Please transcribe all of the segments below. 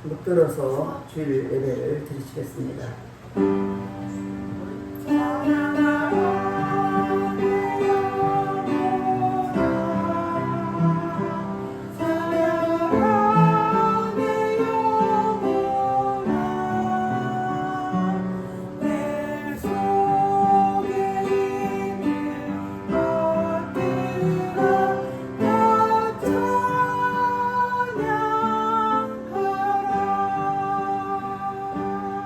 묵들어서 주일 예배를 드리시겠습니다.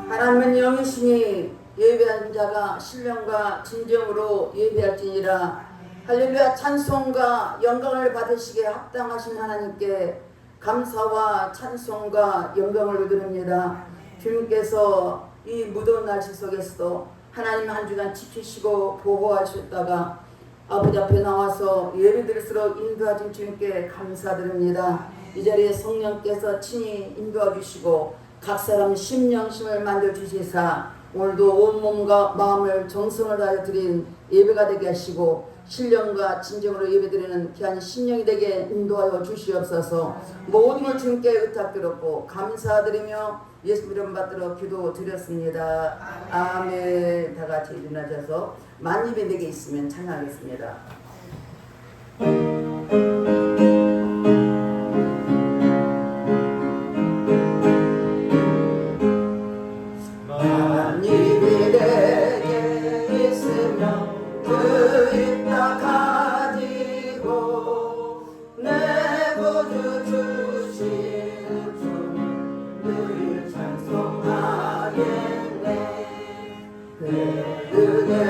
하나님은 영이시니 예배하는 자가 신령과 진정으로 예배할지니라. 할렐루야. 찬송과 영광을 받으시기에 합당하신 하나님께 감사와 찬송과 영광을 드립니다. 주님께서 이 무더운 날씨 속에서도 하나님 한 주간 지키시고 보호하셨다가 아버지 앞에 나와서 예배드릴수록 인도하신 주님께 감사드립니다. 이 자리에 성령께서 친히 인도해 주시고 각 사람 심령심을 만들어주시사 오늘도 온몸과 마음을 정성을 다해 드린 예배가 되게 하시고 신령과 진정으로 예배드리는 귀한 신령이 되게 인도하여 주시옵소서. 모든 걸 주님께 의탁드렸고 감사드리며 예수 이름 받들어 기도드렸습니다. 아멘. 다같이 일어나셔서 만입이 내게 있으면 찬양하겠습니다.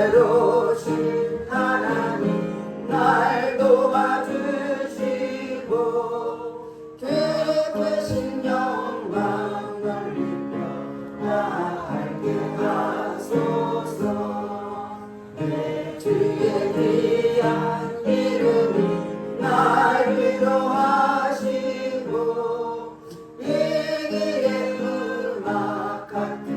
은혜로우신 하나님 날 도와주시고 기쁘신 영광을 나에게 하소서. 내 주의 귀한 이름이 날 위로하시고 이 길의 음악 같은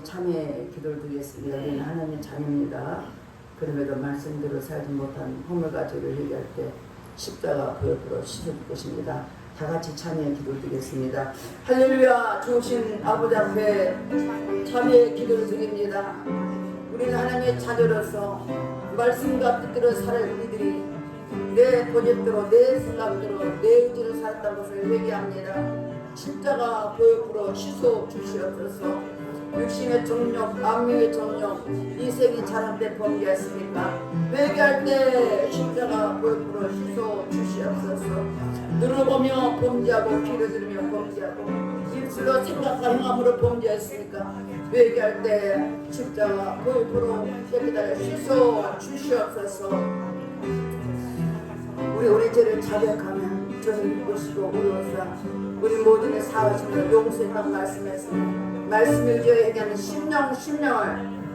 참회 기도를 드리겠습니다. 우리는 하나님의 자녀입니다. 그럼에도 말씀대로 살지 못한 허물가지를 얘기할 때 십자가 그 옆으로 씻어줄 것입니다. 다 같이 참회 기도를 드리겠습니다. 할렐루야. 주신 아버지 앞에 참회 기도를 드립니다. 우리는 하나님의 자녀로서 말씀과 뜻대로 살아야 우리들이 내 본의대로 내 생각대로 내 의지로 살았다는 것을 회개합니다. 십자가 그 옆으로 씻어 주시옵소서. 육신의 정욕, 만명의 정욕, 이생이 자랄 때 범죄했습니까? 회개할 때 십자가 보혈로 씻어 주시옵소서. 눈을 보며 범죄하고 귀를 들으며 범죄하고 입술로 생각과 행함으로 범죄했습니까? 회개할 때 십자가 보혈로 깨끗하게 씻어 주시옵소서. 우리 죄를 자백하면 저는 믿으시고 우리로서 우리 모든의 사하심을 용서했다고 말씀했습니다. 말씀을 위하여 얘기하는 심령을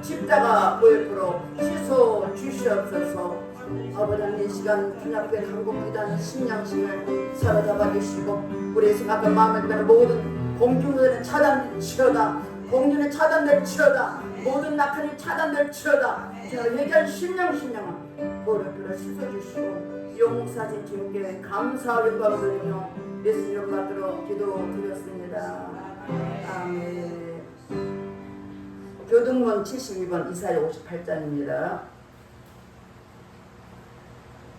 십자가 보혈로 씻어 주시옵소서. 아버지 하나님 이 시간 주님 앞에 간곡기도하는 심령심을 사로잡아 주시고 우리의 생각과 마음을 드는 모든 공중들은 차단치러다. 공중은 차단될치러다. 모든 낙한이 차단될치러다. 저를 회개한 심령을 보혈로 씻어주시고 용사진 주님께 감사와 영광을 드리며 예수님 받들어 기도드렸습니다. 아멘. 교동문 72번 이사야 58장입니다.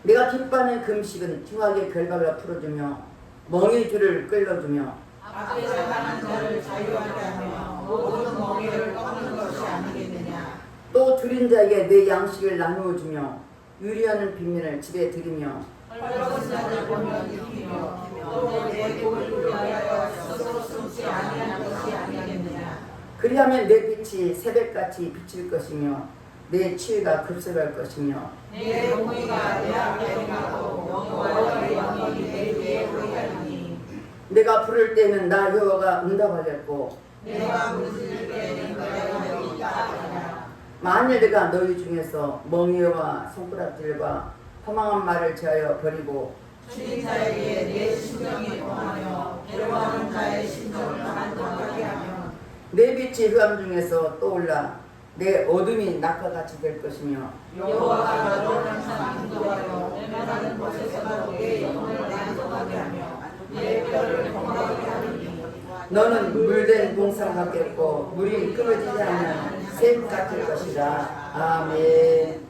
내가 기뻐하는 금식은 흉악의 결박을 풀어주며 멍의 줄을 끌어주며 앞에서 가는 자를 자유하게 하며 모든 멍에를 꺾는 것이 아니겠느냐. 또 줄인 자에게 내 양식을 나누어주며 유리하는 빈민을 집에 들이며 헐벗은 자를 보면 이기며 또 내 돈을 위하여 스스로 숨지 아니하는 것이 아니겠느냐. 그리하면 내 빛이 새벽같이 비칠 것이며 내 치유가 급속할 것이며 내 공의가 내 앞에 행하고 영광과 영광이 내 위에 의하리니. 내가 부를 때는 나 여호와가 응답하겠고 내가 물질 때는 내가 여기 있다 하리라. 만일 내가 너희 중에서 멍에와 손가락질과 허망한 말을 제하여 버리고 주인 자에게 내 심정이 통하며 괴로워하는 자의 심정을 안정하게 하면 내 빛이 흑암 중에서 떠올라 내 어둠이 낙과같이 될 것이며 여호와가 너를 항상 인도하여 내가는 곳에서도 내 영혼을 안정하게 하며 내 뼈를 건강하게 하리니 너는 물된 동상 같겠고 물이 끊어지지 않는 샘 같을 것이다. 아멘.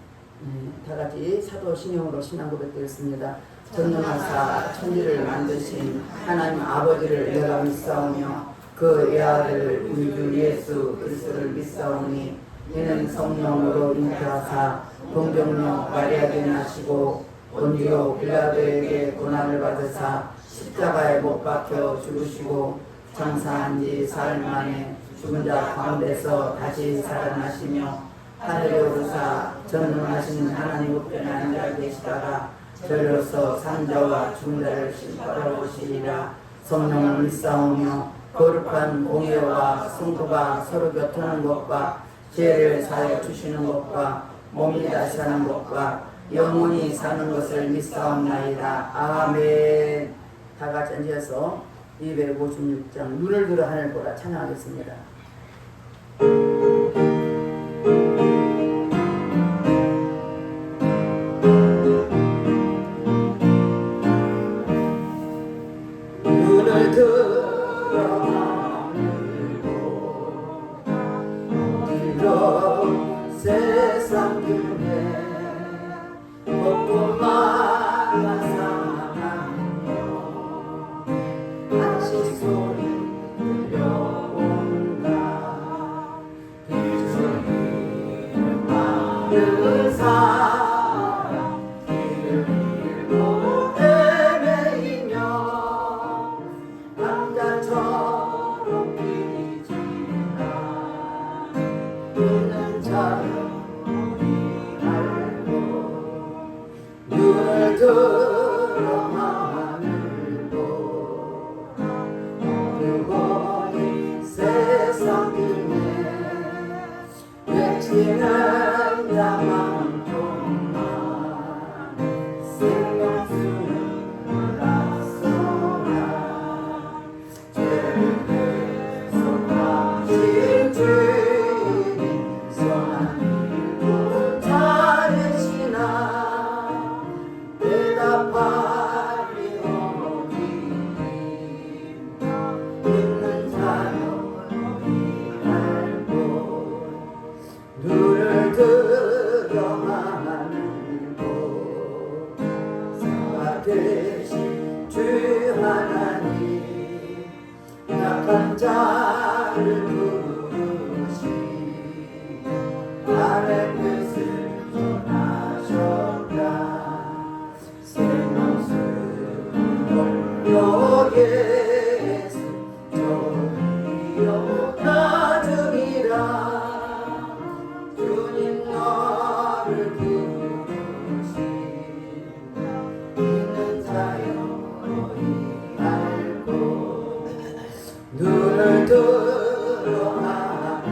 다 같이 사도 신용으로 신앙 고백드렸습니다. 전능하사 천지를 만드신 하나님 아버지를 내가 믿사오며 그 애아들 우리 주 예수 그리스도를 믿사오니 이는 성령으로 잉태하사 동정녀 마리아에게 나시고 본디오 빌라도에게 고난을 받으사 십자가에 못 박혀 죽으시고 장사한 지 사흘 만에 죽은 자 가운데서 다시 살아나시며 하늘에 오르사 전능하신 하나님 우편에 앉아 계시다가 저리로서 산자와 죽은 자를 심판하러 오시리라. 성령을 믿사오며 거룩한 공예와 성도가 서로 교통하는 것과 죄를 사하여 주시는 것과 몸이 다시 사는 것과 영원히 사는 것을 믿사옵나이다. 아멘. 다 같이 앉아서 256장 눈을 들어 하늘 보라 찬양하겠습니다. 눈을 들어 하늘 보라 세상 중에 먹고 말아 사랑하며 한시 소리 들려온다. 길을 많은 사람 길을 잃고 헤매이며 남자처럼 뛰지나 있는 자여 눈을 들어 하늘 보라 영원히 세상 중에 외치는 자만큼만 생명수는 몰랐소나 죄를 대속하신 주님 선한 일도 잘으시나 대답하리 어머니 있는 자여 너희 알고 눈을 들어 하늘 보라 되신 주 하나님 약한 자를 부르시 나의 뜻을 전하셨다. 생명수 홀로 예수 저희여 나중이라 주님 너를 부르시 있는 자여 너희 알고 눈을 들어 하늘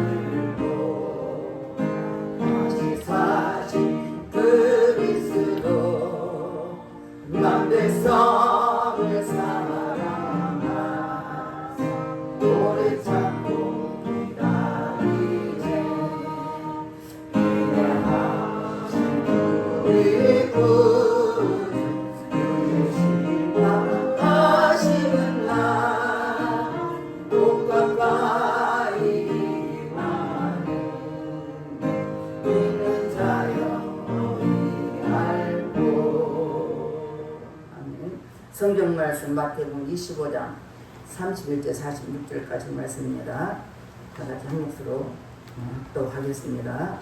보라 사신 그리스도 만대성을 사랑하 오래 참고 기다리네 인내하신 우리 구주 유심하시는 날 꼭 가까이 임하는 있는 자여 너희 알고. 아멘. 성경 말씀 마태복음 25장 31절 46절까지 말씀입니다. 다 같이 한 몫으로 또 하겠습니다.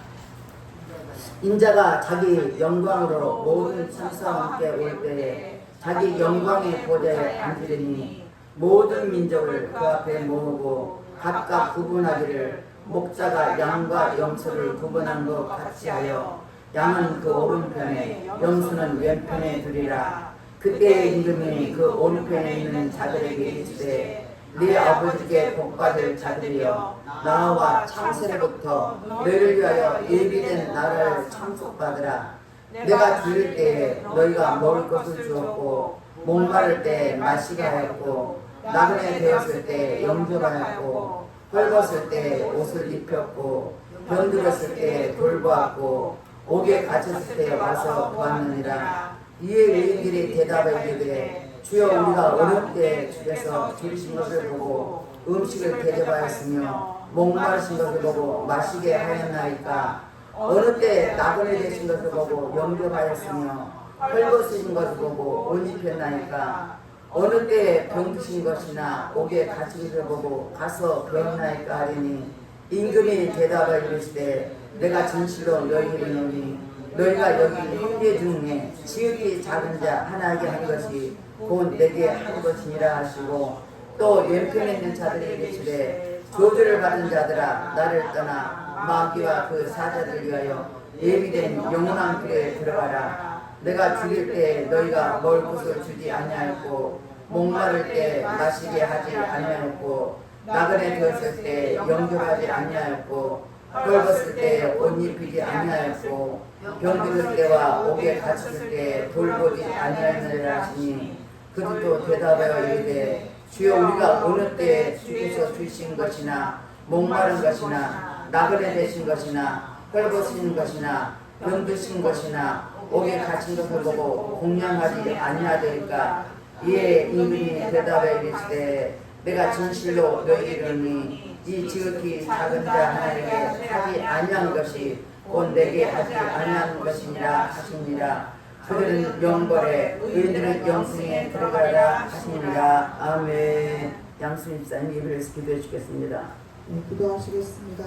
인자가 자기 영광으로 모든 천사와 함께 올 때에 자기 영광의 보좌에 앉으리니 모든 민족을 그 앞에 모으고 각각 구분하기를 목자가 양과 염소를 구분한 것 같이 하여 양은 그 오른편에 염소는 왼편에 두리라. 그때의 임금이 그 오른편에 있는 자들에게 이르시되 네 아버지께 복받을 자들이여 나와 창세로부터 너희를 위하여 예비된 나라를 참속받으라. 내가 죽을 때에 너희가 먹을 것을 주었고 목마를 때 마시게 하였고 나그네 되었을 때 영접하였고 헐벗을 때 옷을 입혔고 병들었을 때 돌보았고 옥에 갇혔을 때 와서 보았느니라. 이에 의인들이 대답하여 이르되 주여 우리가 어느 때 주께서 주신 것을 보고 음식을 대접하였으며 목마르신 것을 보고 마시게 하였나이까. 어느 때 나그네 되신 것을 보고 영접하였으며 헐벗으신 것을 보고 옷 입혔나이까. 어느 때 병드신 것이나 옥에 갇힌 것을 보고 가서 배웠나이까 하리니 임금이 대답하여 이르시되 내가 진실로 너희에게 이르노니 너희가 여기 형제 중에 지극히 작은 자 하나에게 한 것이 곧 내게 한 것이니라 하시고 또 왼편에 있는 자들에게 이르시되 저주를 받은 자들아 나를 떠나 마귀와 그 사자들 위하여 예비된 영원한 길에 들어가라. 내가 죽일 때 너희가 먹을 것을 주지 아니하였고 목마를 때 마시게 하지 아니하였고 나그네 되었을 때 영접하지 아니하였고 헐벗을 때 옷 입히지 아니하였고 병들을 때와 옥에 갇혔을 때 돌보지 아니하였느니라 하시니 그들도 대답하여 이르되 주여 우리가 어느 때 주께서 주신 것이나 목마른 것이나 나그네 되신 것이나 헐벗으신 것이나 병드신 것이나 옥에 갇힌 것을 보고 공양하지 아니하되리까. 이에 임금이 대답하여 이르시되 내가 진실로 너희에게 이르노니 이 지극히 작은 자 하나에게 하지 아니한 것이 곧 내게 하지 아니한 것이니라 하시니라. 그들은 영벌에 의인들은 영생에 들어가라 하시니라. 아멘. 양수님 집사님 예배에서 기도해 주겠습니다. 네, 기도하시겠습니다.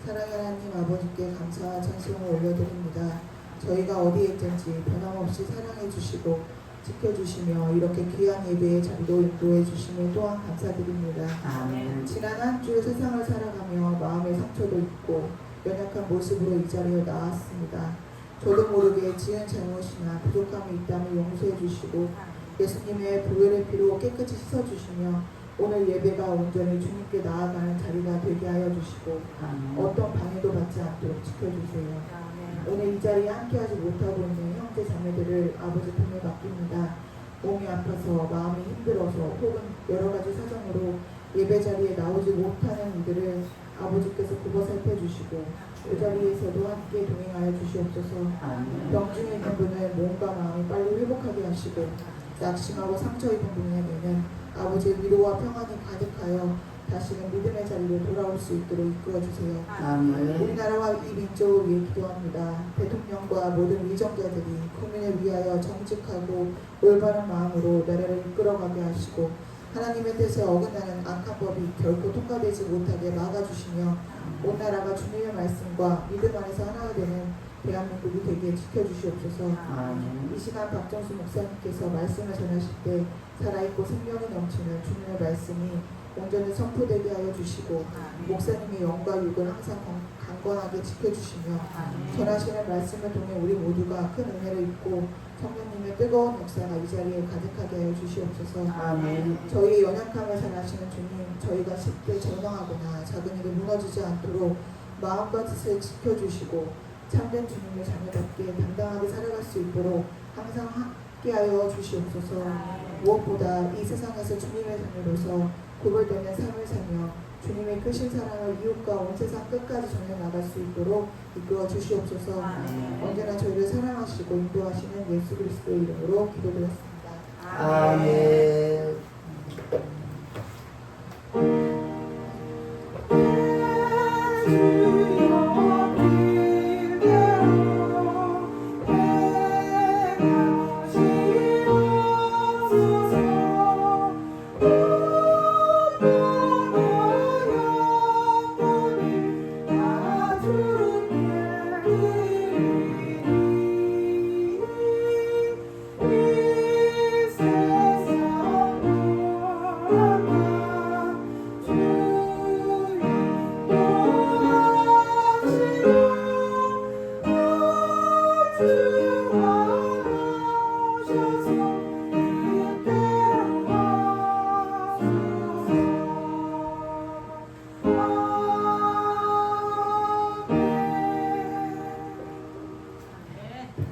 사랑의 하나님 아버지께 감사와 찬송을 올려드립니다. 저희가 어디에 있든지 변함없이 사랑해 주시고 지켜주시며 이렇게 귀한 예배의 자리로 인도해 주시며 또한 감사드립니다. 아멘. 지난 한 주 세상을 살아가며 마음의 상처도 있고 연약한 모습으로 이 자리에 나왔습니다. 저도 모르게 지은 잘못이나 부족함이 있다면 용서해 주시고 예수님의 보혈의 피로 깨끗이 씻어주시며 오늘 예배가 온전히 주님께 나아가는 자리가 되게 하여 주시고 어떤 방해도 받지 않도록 지켜주세요. 오늘 이 자리에 함께하지 못하고 있는 형제 자매들을 아버지 품에 맡깁니다. 몸이 아파서 마음이 힘들어서 혹은 여러 가지 사정으로 예배 자리에 나오지 못하는 이들을 아버지께서 굽어 살펴주시고 그 자리에서도 함께 동행하여 주시옵소서. 병중에 있는 분은 몸과 마음이 빨리 회복하게 하시고 낙심하고 상처 입은 분에게는 아버지의 위로와 평안이 가득하여 다시는 믿음의 자리로 돌아올 수 있도록 이끌어주세요. 우리나라와 이 민족을 위해 기도합니다. 대통령과 모든 위정자들이 국민을 위하여 정직하고 올바른 마음으로 나라를 이끌어가게 하시고 하나님의 뜻에 어긋나는 악한 법이 결코 통과되지 못하게 막아주시며 온 나라가 주님의 말씀과 믿음 안에서 하나가 되는 대한민국이 되게 지켜주시옵소서. 이 시간 박정수 목사님께서 말씀을 전하실 때 살아있고 생명이 넘치는 주님의 말씀이 온전히 선포되게 하여 주시고 목사님의 영과 육을 항상 강건하게 지켜주시며 전하시는 말씀을 통해 우리 모두가 큰 은혜를 입고 성령님의 뜨거운 역사가 이 자리에 가득하게 하여 주시옵소서. 저희의 연약함을 잘 아시는 주님, 저희가 쉽게 절망하거나 작은 일에 무너지지 않도록 마음과 뜻을 지켜주시고 참된 주님의 자녀답게 당당하게 살아갈 수 있도록 항상 함께하여 주시옵소서. 무엇보다 이 세상에서 주님의 자녀로서 구별되는 삶을 살며 주님의 크신 사랑을 이웃과 온 세상 끝까지 전해나갈 수 있도록 이끌어 주시옵소서. 언제나 저희를 사랑하시고 인도하시는 예수 그리스도의 이름으로 기도드렸습니다. 아멘.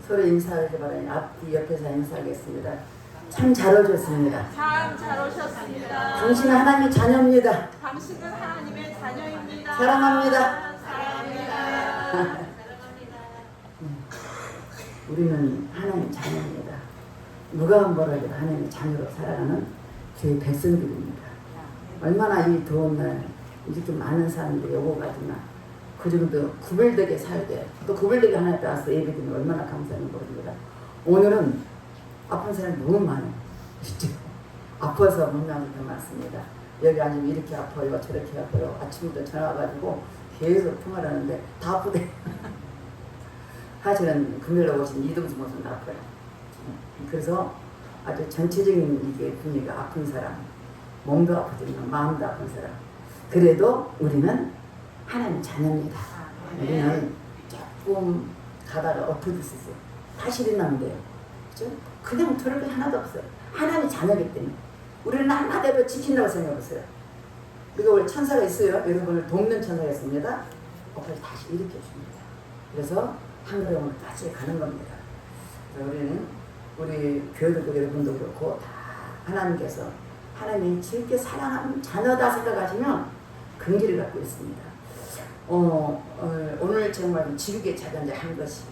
서로 인사하기 바랍니다. 앞뒤 옆에서 인사하겠습니다. 참 잘 오셨습니다. 참 잘 오셨습니다. 당신은 하나님의 자녀입니다. 당신은 하나님의 자녀입니다. 사랑합니다. 사랑합니다. 우리는 하나님의 자녀입니다. 누가 뭐라도 하나님의 자녀로 살아가는 저희 백성들입니다. 얼마나 이 더운 날 이렇게 많은 사람들이 오고 가지만 그 정도 구별되게 살야 돼요. 또 구별되게 하나님 앞에 와서 예배드리면 얼마나 감사한지 모릅니다. 오늘은 아픈 사람이 너무 많아요. 진짜 아파서 못 나오는 게 많습니다. 여기 아니면 이렇게 아파요, 저렇게 아파요. 아침부터 전화 와가지고 계속 통화를 하는데 다 아프대. 사실은 금요일에 오신 이동수 모습은 아파요. 그래서 아주 전체적인 이게 분위기가 아픈 사람, 몸도 아프지만 마음도 아픈 사람. 그래도 우리는 하나님 자녀입니다. 우리는 조금 가다가 엎어질 수 있어요. 다시 일어나면 돼요. 그죠? 그냥 저럴 게 하나도 없어요. 하나님 자녀이기 때문에. 우리는 하나대로 지킨다고 생각해보세요. 그리고 우리 천사가 있어요. 여러분을 돕는 천사가 있습니다. 엎어서 다시 일으켜줍니다. 그래서 하늘으로 다시 가는 겁니다. 우리는 우리 교회도 여러분도 그렇고 다 하나님께서 하나님이 즐겨 사랑하는 자녀다 생각하시면 긍지를 갖고 있습니다. 오늘 정말 지극히 작은 자 한 것이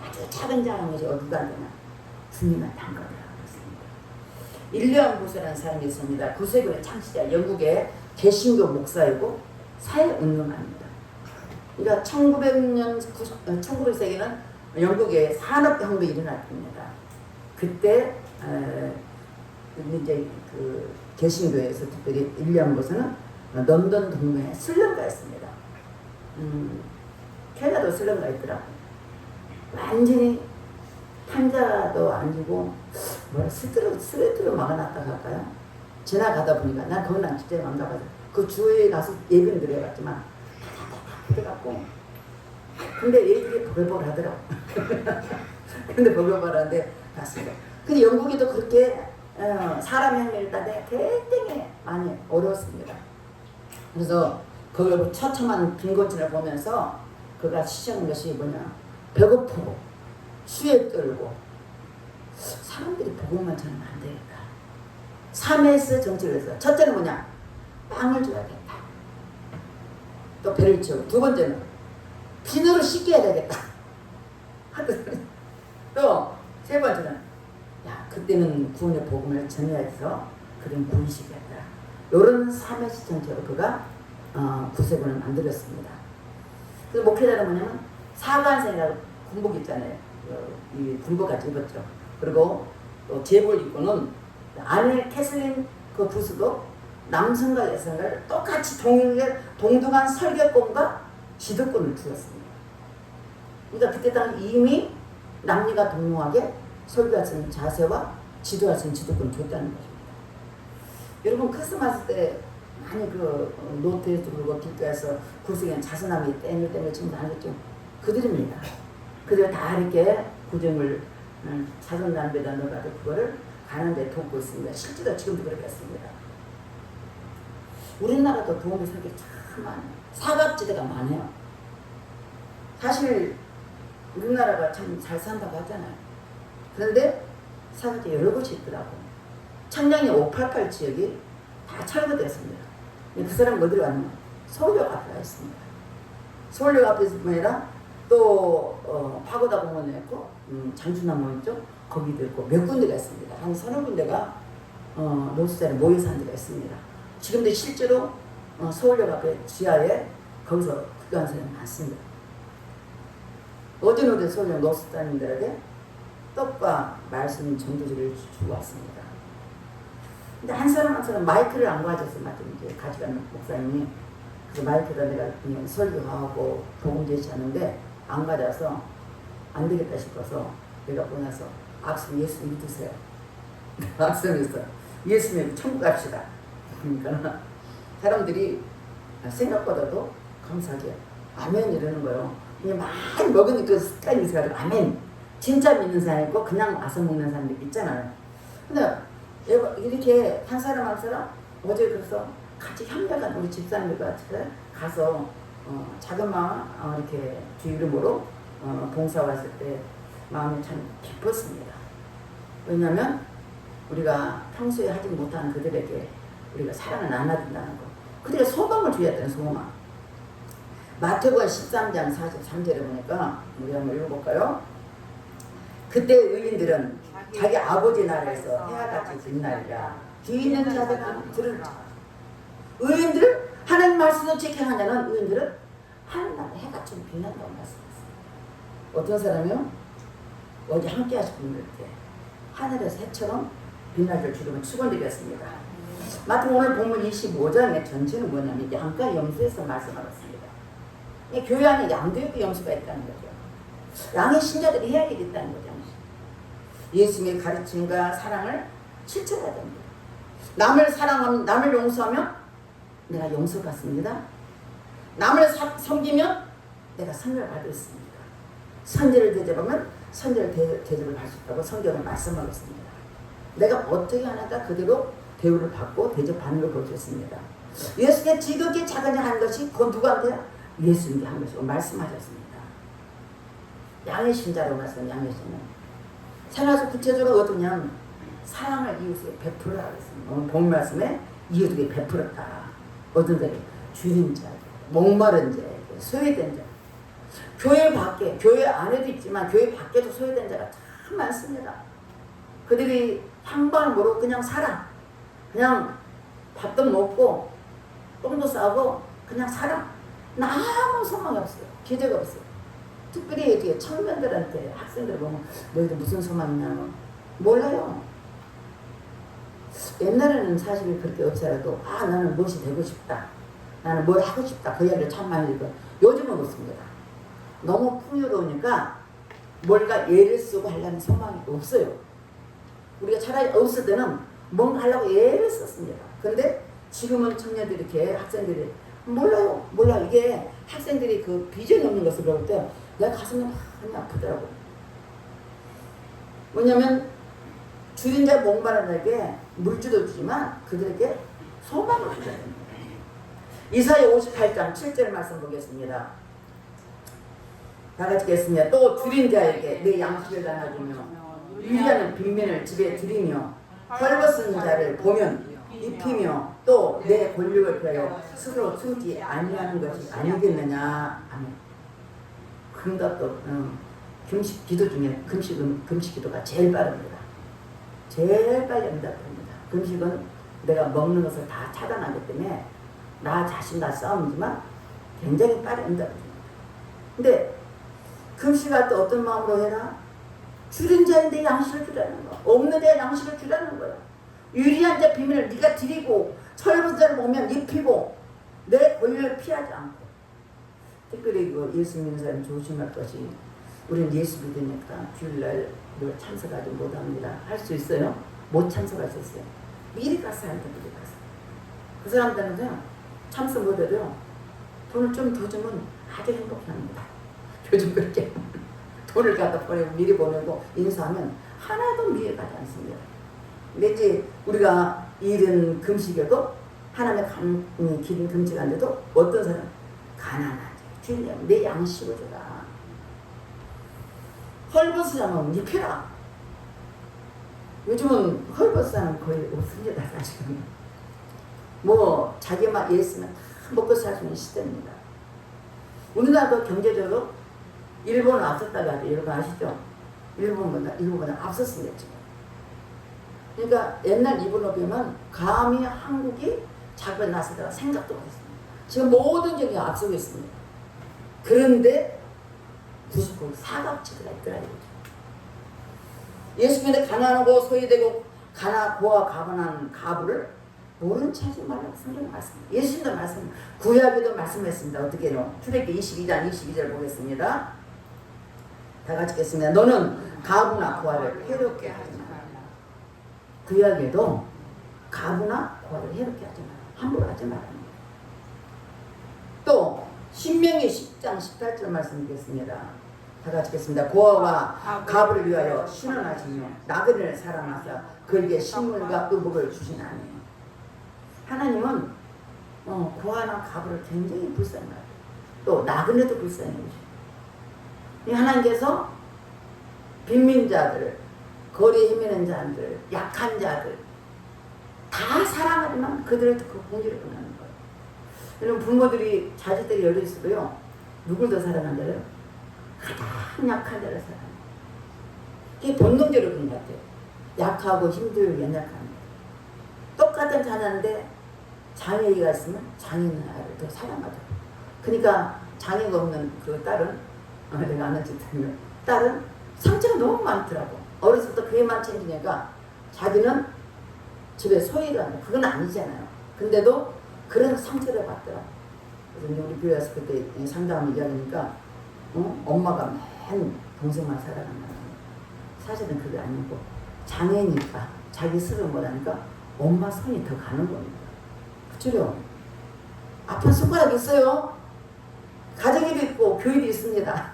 아주 작은 자 한 것이 어디가 안 되나 주님한테 한 거라고 했습니다. 일리엄 부스라는 사람이 있습니다. 9세기의 창시자 영국의 개신교 목사이고 사회운동가입니다. 그러니까 1900세기는 영국의 산업혁명이 일어날 때입니다. 그때 이제 그 개신교에서 특별히 일리엄 부스는 런던 동네에 슬럼가였습니다. 캐나다도 슬럼가 있더라고요. 완전히 판자도 안 주고 스트레이트로 막아놨다 할까요? 지나가다 보니까 난 거기 난 진짜 안 가봐서 그 주에 가서 예배는 드려봤지만 그래갖고 근데 얘들이 버글버글 하더라고. 근데 버글버글 하는데 갔습니다. 근데 영국에도 그렇게 사람 혁명을 따내 굉장히 많이 어려웠습니다. 그래서 그걸 처참한 빈곤층을 보면서 그가 시작한 것이 뭐냐, 배고프고 수에 떨고 사람들이 복음만 전하면 안 되겠다. 3S 정책을 했어요. 첫째는 뭐냐, 빵을 줘야겠다. 또 배를 채우고, 두 번째는 비누로 씻겨야 되겠다. 또 세 번째는 야, 그때는 구원의 복음을 전해야 해서 그런 구원시켰다. 이런 3S 정책으로 그가 구세군을 만들었습니다. 그래서 목회자는 뭐냐면 사관생이라고 군복 있잖아요. 이 군복같이 입었죠. 그리고 또 제복 입고는 아내 캐슬린 그 부스도 남성과 여성을 똑같이 동등한 설교권과 지도권을 주었습니다. 그러니까 그때 당시 이미 남녀가 동등하게 설교할 수 있는 자세와 지도할 수 있는 지도권을 줬다는 것입니다. 여러분 크리스마스 때 많이 그 노트에도 그러고 길가에서 구석에 자선함이 땡을 지금 나누겠죠. 그들입니다. 그들 다 이렇게 구정을 자선 담배에다 넣어가지고 그거를 가는데 돕고 있습니다. 실제로 지금도 그렇겠습니다. 우리나라도 도움이 설계 참 많아요. 사각지대가 많아요. 사실 우리나라가 참 잘 산다고 하잖아요. 그런데 사각지대 여러 곳이 있더라고. 청량리 588 지역이 다 철거됐습니다. 그 사람 어디로 갔냐면 서울역 앞에 가 있습니다. 서울역 앞에서뿐 아니라 또 파고다 공원에 있고 장수나무 있죠? 거기도 있고 몇 군데가 있습니다. 한 서너 군데가 노숙자를 모여 사는 데가 있습니다. 지금도 실제로 서울역 앞에 지하에 거기서 구경하는 사람이 많습니다. 어제 서울역 노숙자님들에게 떡과 말씀 전도지를 주고 왔습니다. 근데 한 사람 마이크를 안 가져서 이제 가져가는 목사님이 그 마이크에다 내가 그냥 설교하고 복음 제시하는데 안 가져서 안 되겠다 싶어서 내가 보내서 악수 예수 믿으세요. 악수에서 예수 믿고 천국 갑시다. 그러니까 사람들이 생각보다도 감사하게 아멘 이러는 거예요. 그냥 많이 먹으니까 그 습관이 있어가지고 아멘. 진짜 믿는 사람 있고 그냥 와서 먹는 사람들 있잖아요. 근데 이렇게 한 사람 어제 그래서 같이 협력한 우리 집사님들과 같이 가서 자그마한 이렇게 주 이름으로 봉사 왔을 때 마음이 참 기뻤습니다. 왜냐하면 우리가 평소에 하지 못한 그들에게 우리가 사랑을 나눠준다는 것, 그들에게 소망을 주었다는 소망. 마태복음 13장 43절에 보니까 우리 한번 읽어볼까요? 그때 의인들은 자기 아버지 나라에서 해와같이 빛나리라. 귀 있는 자들은 들을 자. 의인들은 하나님 말씀을 지켜하는 자는 의인들은 하나님 나라 해같이 빛난다고 말씀했어요. 어떤 사람이요? 어디 함께 하실 분들께 하늘에서 해처럼 빛나줄 주름을 축원드렸습니다. 마태복음 오늘 본문 25장의 전체는 뭐냐면 양가 염소에서 말씀하고 있습니다. 이 교회 안에 양도 있고 염소가 있다는 거죠. 양의 신자들이 해야 되겠다는 거죠. 예수님의 가르침과 사랑을 실천해야 됩니다. 남을 사랑하면, 남을 용서하면 내가 용서받습니다. 남을 섬기면 내가 선을 받을 수 있습니다. 선제를 대접하면 선제를 대접을 받을 수 있다고 성경은 말씀하고 있습니다. 내가 어떻게 하나가 그대로 대우를 받고 대접받는 걸 볼 수 있습니다. 예수께 지극히 작은 한 것이 그건 누구한테? 예수님께 한 것이고 말씀하셨습니다. 양의 신자로 말씀, 양의 신은 생활에서 구체적으로 어떠냐면 사랑을 이웃에 베풀으라고 했습니다. 오늘 본 말씀에 이웃에게 베풀었다. 어떤 자에게? 줄인 자에게, 목마른 자에게, 소외된 자. 교회 밖에, 교회 안에도 있지만 교회 밖에도 소외된 자가 참 많습니다. 그들이 향방을 모르고 그냥 살아. 그냥 밥도 먹고 똥도 싸고 그냥 살아. 아무 소망이 없어요. 기대가 없어요. 특별히 이제 청년들한테 학생들 보면 너희들 무슨 소망이냐 몰라요. 옛날에는 사실 그렇게 없더라도 나는 무엇이 되고 싶다. 나는 뭘 하고 싶다. 그 이야기를 참 많이 듣고 요즘은 없습니다. 너무 풍요로우니까 뭔가 예를 쓰고 하려는 소망이 없어요. 우리가 차라리 없을 때는 뭔가 하려고 예를 썼습니다. 그런데 지금은 청년들이 이렇게 학생들이 몰라요. 몰라. 이게 학생들이 그 비전이 없는 것을 배울 때 내 가슴이 많이 아프더라고. 뭐냐면 줄인 자 목마른 자에게 물주도 주지만 그들에게 소망을 주셔야 됩니다. 이사야 58장 7절 말씀 보겠습니다. 다 같이 읽겠습니다. 또 줄인 자에게 내 양식을 나눠주며 유리하는 빈민을 집에 들이며 헐벗은 자를 보면 입히며 또 내 권력을 펴여 스스로 숨지 아니하는 것이 아니겠느냐. 아멘. 응답도 금식 기도 중에 금식 기도가 제일 빠릅니다. 제일 빨리 응답합니다. 금식은 내가 먹는 것을 다 차단하기 때문에 나 자신과 싸움이지만 굉장히 빨리 응답합니다. 근데 금식할 때 어떤 마음으로 해라? 줄인 자인데 양식을 주라는 거야. 없는 데 양식을 주라는 거야. 유리한 자 비밀을 네가 드리고 철분 자를 보면 입히고 내 권리를 피하지 않고. 특별히 예수 믿는 사람 조심할 것이 우리는 예수 믿으니까 주일날 늘 참석하지 못합니다. 할 수 있어요? 못 참석할 수 있어요. 미리 가서 하는데 미리 가서. 그 사람들은 참석 못해도 돈을 좀 더 주면 아주 행복합니다. 요즘 그렇게 돈을 갖다 보내고 미리 보내고 인사하면 하나도 미리 가지 않습니다. 근데 이제 우리가 일은 금식에도 하나님의 길은 금식한데도 어떤 사람 가난하지. 주님 내 양식을 줘라. 헐벗으면 입혀라. 요즘은 헐벗으면 거의 없습니다. 사실은 뭐 자기만 예수면 다 먹고 살 수 있는 시대입니다. 우리나라도 경제적으로 일본은 앞섰다고 하죠. 여러분 아시죠? 일본보다 앞섰습니다. 지금. 그러니까 옛날 일본으로 보면 감히 한국이 자기가 나서다가 생각도 못했습니다. 지금 모든 적이 앞서고 있습니다. 그런데 무슨 사각지대가 있더라고요. 예수 믿는 가난하고 소외되고 고아 가난한 가부를 모른 채 하지 말라고 성경에 말씀합니다. 예수님도 말씀, 구약에도 말씀했습니다. 어떻게 해요? 출애굽기 22장 22절 보겠습니다. 다 같이 읽겠습니다. 너는 가부나 고아를 해롭게 하지 마라. 구약에도 가부나 고아를 해롭게 하지 마라. 함부로 하지 마라. 또 신명기 10장 18절 말씀 드리겠습니다. 다 같이 읽겠습니다. 고아와 가부를 위하여 신원하시며 나그네를 사랑하사 그에게 식물과 의복을 주시나니. 하나님은 고아나 가부를 굉장히 불쌍해요. 또 나그네도 불쌍해요. 하나님께서 빈민자들, 거리에 헤매는 자들, 약한 자들 다 사랑하지만 그들을 그 공지를 보내는 거예요. 여러분 부모들이 자식들이 열려 있어도요. 누굴 더 사랑한다고요? 가장 약한 자를 사랑해요. 그게 본능적으로 그런 것 같아요. 약하고 힘들고 연약한 똑같은 자녀인데 장애가 있으면 장애 있는 아이를 더 사랑하죠. 그러니까 장애가 없는 그 딸은 내가 아는 집 들으면 딸은 상처가 너무 많더라고. 어렸을 때 그애만 챙기니까 자기는 집에 소일을 하는 그건 아니잖아요. 근데도 그런 상처를 받더라고. 그래서 이제 우리 교회에서 그때 상담 이야기니까 엄마가 맨 동생만 사랑한다. 사실은 그게 아니고 장애니까 자기 스스로 못하니까 엄마 손이 더 가는 겁니다. 그렇죠? 아픈 손가락 있어요. 가정에도 있고 교회도 있습니다.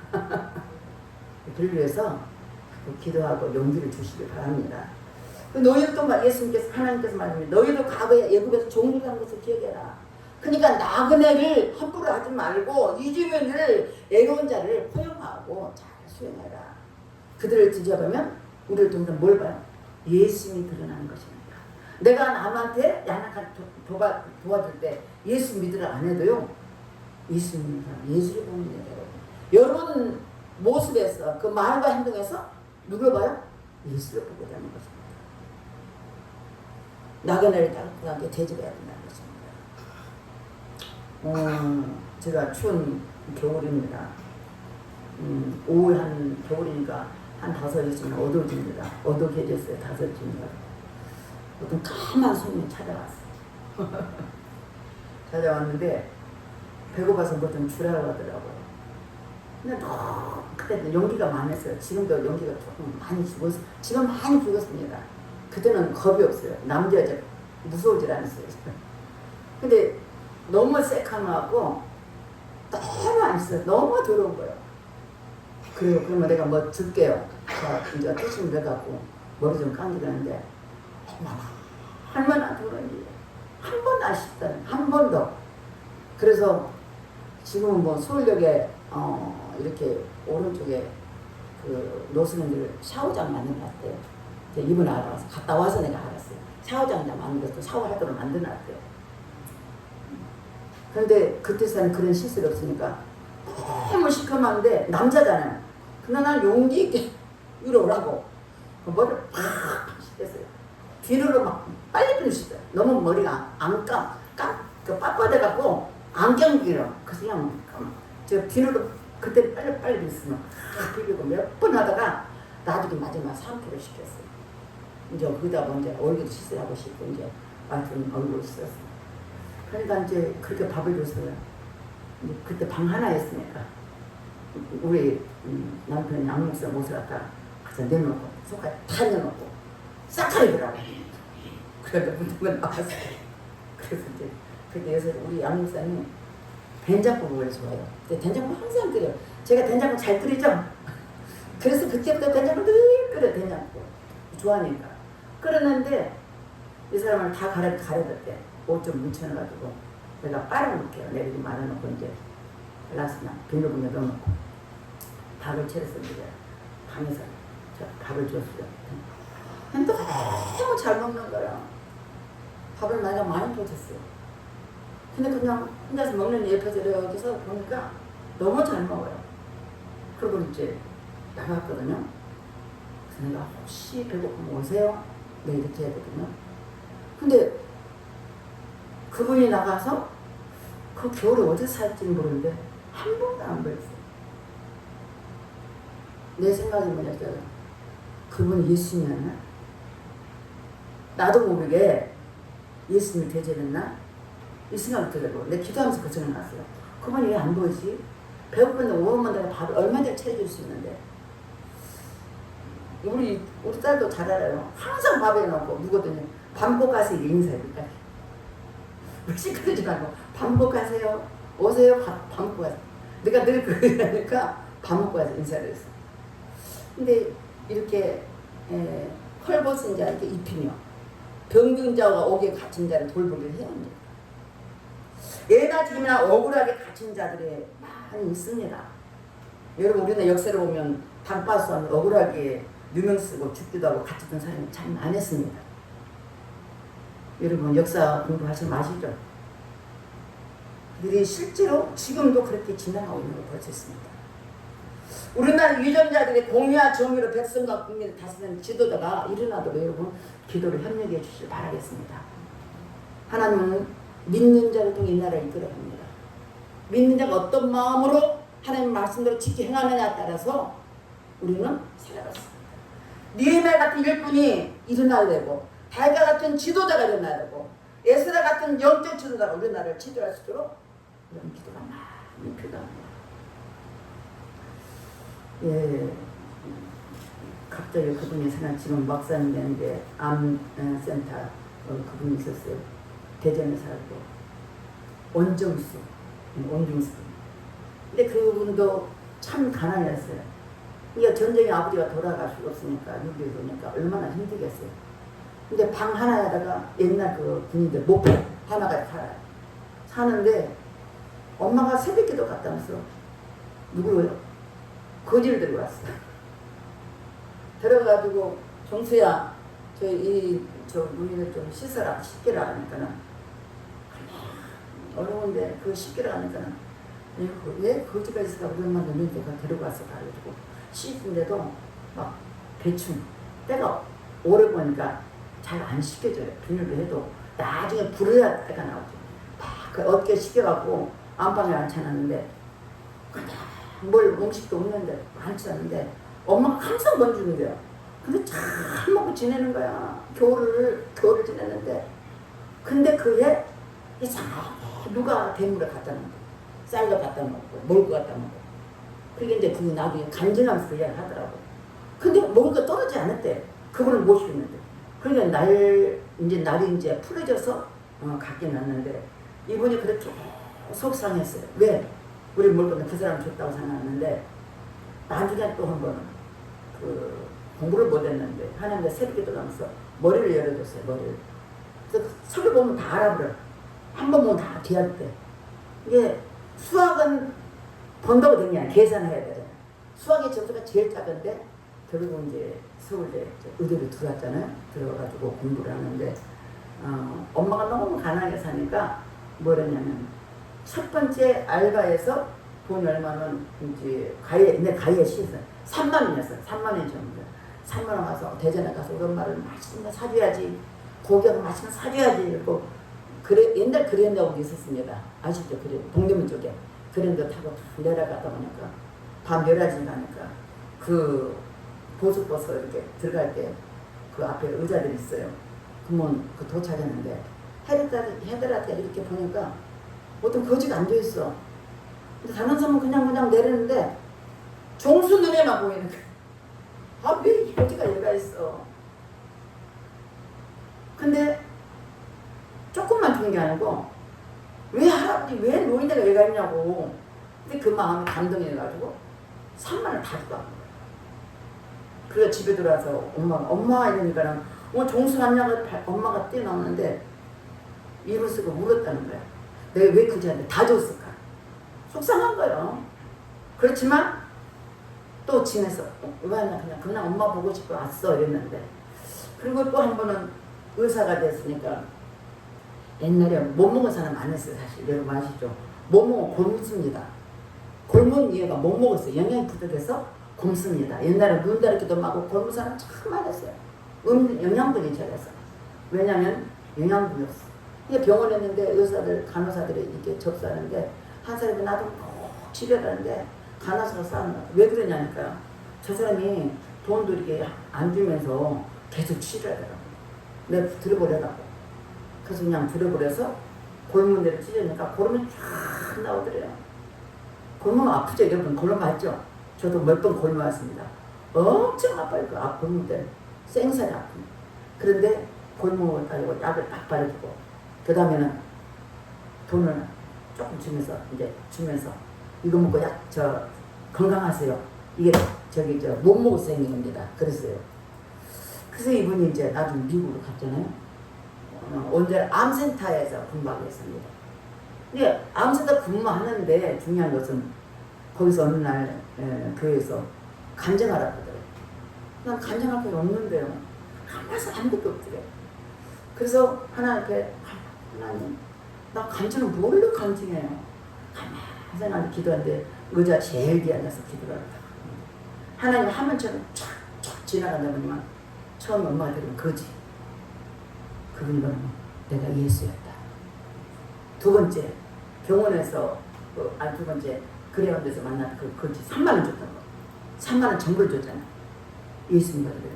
그를 위해서 기도하고 용기를 주시기 바랍니다. 너희도 예수님께서 하나님께서 말합니다. 너희도 과거에 애굽에서 종류라는 것을 기억해라. 그러니까 나그네를 함부로 하지 말고 이 주변을 애로운 자를 포용하고 잘 수행해라. 그들을 뒤져보면 우리를 통해서 뭘 봐요? 예수님이 드러나는 것입니다. 내가 남한테 양악한 도와줄 때 예수 믿으라 안 해도요. 예수 믿는 사람 예수를 보는 거예요. 여러분 모습에서 그 말과 행동에서 누굴 봐요? 예수를 보게 되는 것입니다. 나그네를 따뜻하게 대접해야 된다는 것입니다. 제가 추운 겨울입니다. 5월 한 겨울이니까 한 5시쯤 어두워집니다. 어두워졌어요. 5시쯤. 어떤 까만 손님이 찾아왔어요. 찾아왔는데 배고파서 뭐 좀 주라고 하더라고요. 근데 너무 그때 용기가 많았어요. 지금도 용기가 조금 많이 죽었어요. 지금 많이 죽었습니다. 그때는 겁이 없어요. 남자 여자 무서우질 않았어요. 근데 너무 새카맣고 너무 안 써요. 너무 더러운 거예요. 그래요. 그러면 내가 뭐 줄게요. 자, 이제 뜻을 내갖고 머리 좀 감기라는데 얼마나 더러운지 한 번 아쉽다는 한 번도. 그래서 지금은 뭐 서울역에 이렇게 오른쪽에 그 노숙인들 샤워장 만들어놨대요. 이번에 알아서 갔다 와서 내가 알았어요. 샤워장 만들어서 샤워하도록 만들어놨대요. 그런데 그때서는 그런 시설이 없으니까 너무 시커먼데 남자잖아요. 그러나 난 용기 있게 위로 오라고 머리를 팍 씻겼어요. 뒤로 막 빨리 부르시더라고요. 너무 머리가 그 빳빳해갖고 안 감기려. 그래서 그냥 저 뒤로 그때 빨리 비비면 비비고 몇 번 하다가 나중에 마지막 3%를 시켰어요. 이제 거기다 이제 얼굴 씻으라고 싶고 이제 완전 얼굴 씻었어요. 그러니까 이제 그렇게 밥을 줬어요. 그때 방 하나였으니까 우리 남편이 양육사 못을 갖다 가서 내놓고 손까지 다 내놓고 싹 가리더라고. 그래서 문득은 나왔어요. 그래서 이제 그래서 우리 양육사님 된장국을 좋아해요. 된장국 항상 끓여요. 제가 된장국 잘 끓이죠? 그래서 그때부터 된장국 늘 끓여. 된장국 좋아하니까 끓였는데 이 사람을 다 가려뒀대. 옷 좀 뭉쳐놔가지고 내가 빨아놓을게요. 내리지 말아놓고 이제 라스나 비닐봉지에 넣어놓고 밥을 차렸었는데 방에서 저 밥을 줬어요. 근데 너무 잘 먹는 거야. 밥을 내가 많이 줬었어요. 근데 그냥 혼자서 먹는 옆에서 여기서 보니까 너무 잘 먹어요. 그러고 이제 나갔거든요. 그래서 내가 혹시 배고프면 오세요? 네, 이렇게 해야거든요. 근데 그분이 나가서 그 겨울에 어디서 살지는 모르는데 한 번도 안 보였어요. 내 생각이 뭐냐면 그분이 예수님이었나? 나도 모르게 예수님을 대접했나? 이 생각이 들고 내 기도하면서 그 생각이 났어요. 그분이 왜 안 보이지? 배고픈데 오면 내가 밥을 얼마나 차려줄 수 있는데. 우리 딸도 잘 알아요. 항상 밥에 넣고 누구든지 밥 먹고 가서 인사해줄까? 시끄러지 말고 밥 먹고 가세요. 오세요. 밥 먹고 가세요. 내가 늘 그러니까 밥 먹고 가서 인사를 했어. 근데 이렇게 헐벗은 자에게 입히며 병든 자와 옥에 갇힌 자를 돌보기를 해야 합니다. 예나 지금이나 억울하게 갇힌 자들이 많이 있습니다. 여러분 우리는 역사를 보면 당파수한 억울하게 누명 쓰고 죽기도 하고 갇혔던 사람이 참 많았습니다. 여러분 역사 공부하시면 아시죠? 그들이 실제로 지금도 그렇게 진행하고 있는 걸 볼 수 있습니다. 우리나라 유전자들의 공의와 정의로 백성과 국민을 다스리는 지도자가 일어나도록 여러분 기도를 협력해 주시길 바라겠습니다. 하나님은 믿는 자를 통해 이 나라를 이끌어갑니다. 믿는 자가 어떤 마음으로 하나님 말씀대로 지키 행하느냐에 따라서 우리는 살아갔습니다. 느헤미야 같은 일꾼이 일어나야 되고 다윗과 같은 지도자가 일어나야 되고 에스라 같은 영적 지도자가 우리나라를 지도할 수 있도록 이런 기도가 많이 필요합니다. 예, 갑자기 그분이 생각 지금 목사님 되는데 암센터 그분이 있었어요. 대전에 살고 원정수. 근데 그분도 참 가난했어요. 그러니까 전쟁에 아버지가 돌아갈 수가 없으니까 여기 오니까 얼마나 힘들겠어요. 근데 방 하나에다가 옛날 그 군인들 목표 하나가 살아요. 사는데 엄마가 새벽기도 갔다면서 누구요? 거지를 들고 왔어. 들어가지고 정수야 저 우리를 좀 씻어라 씻기라 하니까는 어려운데 그 씻기라 하니까는 왜 거지가 있을까 우리 엄마도 내가 데리고 왔어 가지고 씻는데도 막 대충 때가 오래 보니까 잘 안 씻겨져요. 비닐로 해도 나중에 불어야 때가 나오죠. 막 어깨 씻겨갖고 안방에 앉혀놨는데 그냥 뭘 음식도 없는데 많지 않은데 엄마가 항상 번 주는 거야. 근데 잘 먹고 지내는 거야. 겨울을 지냈는데 근데 그게 이상하게 누가 대물에 갖다 놓고 쌀도 갖다 놓고 먹을 거 갖다 놓고 그게 이제 그 나중에 간증하면서 이야기를 하더라고. 근데 먹을 거 떨어지지 않았대. 그분을 모시는데 그러니까 날이 이제 풀어져서 갖게 났는데 이분이 그렇게 속상했어요. 왜? 우리 먹을 거는 그 사람 줬다고 생각했는데 나중에 또 한 번은 그 공부를 못했는데 하나님께 새벽기도 하면서 머리를 열어줬어요. 머리를. 그래서 서류 보면 다 알아버려. 한 번 보면 다 뒤한대. 이게 수학은 번다고 된 게 아니라 계산해야 되잖아요. 수학의 점수가 제일 작은데 결국 이제 서울대 의대를 들어왔잖아요. 들어가가지고 공부를 하는데 엄마가 너무 가난하게 사니까 뭐랬냐면 첫 번째 알바에서 돈 얼마는 이제 가위에 시했어요. 3만 원이었어요. 3만 원이 줬는데 3만 원 가서 대전에 가서 우리 엄마를 맛있는 거 사줘야지. 고기하고 맛있는 거 사줘야지. 그리고 그래 옛날 그랜저가 있었습니다. 아시죠? 그래 동대문 쪽에 그랜저 타고 내려가다 보니까 밤 11시 가니까 그 보수버스 이렇게 들어갈 때 그 앞에 의자들이 있어요. 그러면 그 도착했는데 헤드라이트 이렇게 보니까 어떤 거지가 앉아 있어. 근데 다른 사람은 그냥 내리는데 종수 눈에만 보이는 거야. 아, 왜 이 거지가 얘가 있어? 근데 조금만 준 게 아니고 왜 할아버지 왜 노인네가 얘가 있냐고. 근데 그 마음이 감동해가지고 3만 원 다 주고 간 거야. 그래서 집에 들어와서 엄마 이러니까는 종수 왔냐고 엄마가 뛰어나오는데 이불 쓰고 울었다는 거야. 내가 왜 그지한테 다 줬을까? 속상한 거예요. 그렇지만 또 지내서 왜 하냐 그냥 엄마 보고 싶어 왔어 이랬는데 그리고 또 한 번은 의사가 됐으니까 옛날에 못 먹은 사람 안 했어요. 사실 여러분 아시죠? 못 먹으면 굶습니다. 굶은 이유가 못 먹었어요. 영양이 부족해서 굶습니다. 옛날에 눈 다르기도 하고 굶은 사람 참 많았어요. 영양분이 적어서. 왜냐면 영양분이 없어. 이게 병원에 있는데 의사들 간호사들이 이렇게 접수하는데 한 사람이 나도 꼭 치료하는데 간호사가 싸우는 거야. 왜 그러냐니까요. 저 사람이 돈도 이렇게 안 주면서 계속 치료하더라고요. 내가 들어보려고. 그래서 그냥 들어버려서 골문 데를 찢으니까 골문이 쫙 나오더래요. 골문 아프죠 여러분? 골문 맞죠? 저도 몇 번 골문 왔습니다. 엄청 아파요. 그 골문 때는 생살이 아픕니다. 그런데 골문을 가지고 약을 딱 바르고 그 다음에는 돈을 조금 주면서 이거 먹고 건강하세요. 이게 못 먹어서 생긴 겁니다. 그랬어요. 그래서 이분이 이제 나중에 미국으로 갔잖아요. 언제 암센터에서 근무하고 있습니다. 근데 암센터 근무하는데 중요한 것은 거기서 어느 날 교회에서 간증하라고 그래요. 난 간증할 게 없는데요. 가만히 아무것도 없더래. 그래서 하나님께 하나님 나 간증을 뭘로 간증해요? 가만히 생각하는데 기도하는데 의자 제일 뒤에 앉아서 기도를 하다. 하나님 화면처럼 쫙쫙 지나간다더니만 처음 엄마가 들으면 거지. 그분은 내가 예수였다. 두 번째 병원에서 두 번째 그레운드에서 만난 그 거지 3만 원 줬던 거. 3만 원 전부를 줬잖아. 예수님과 그래요.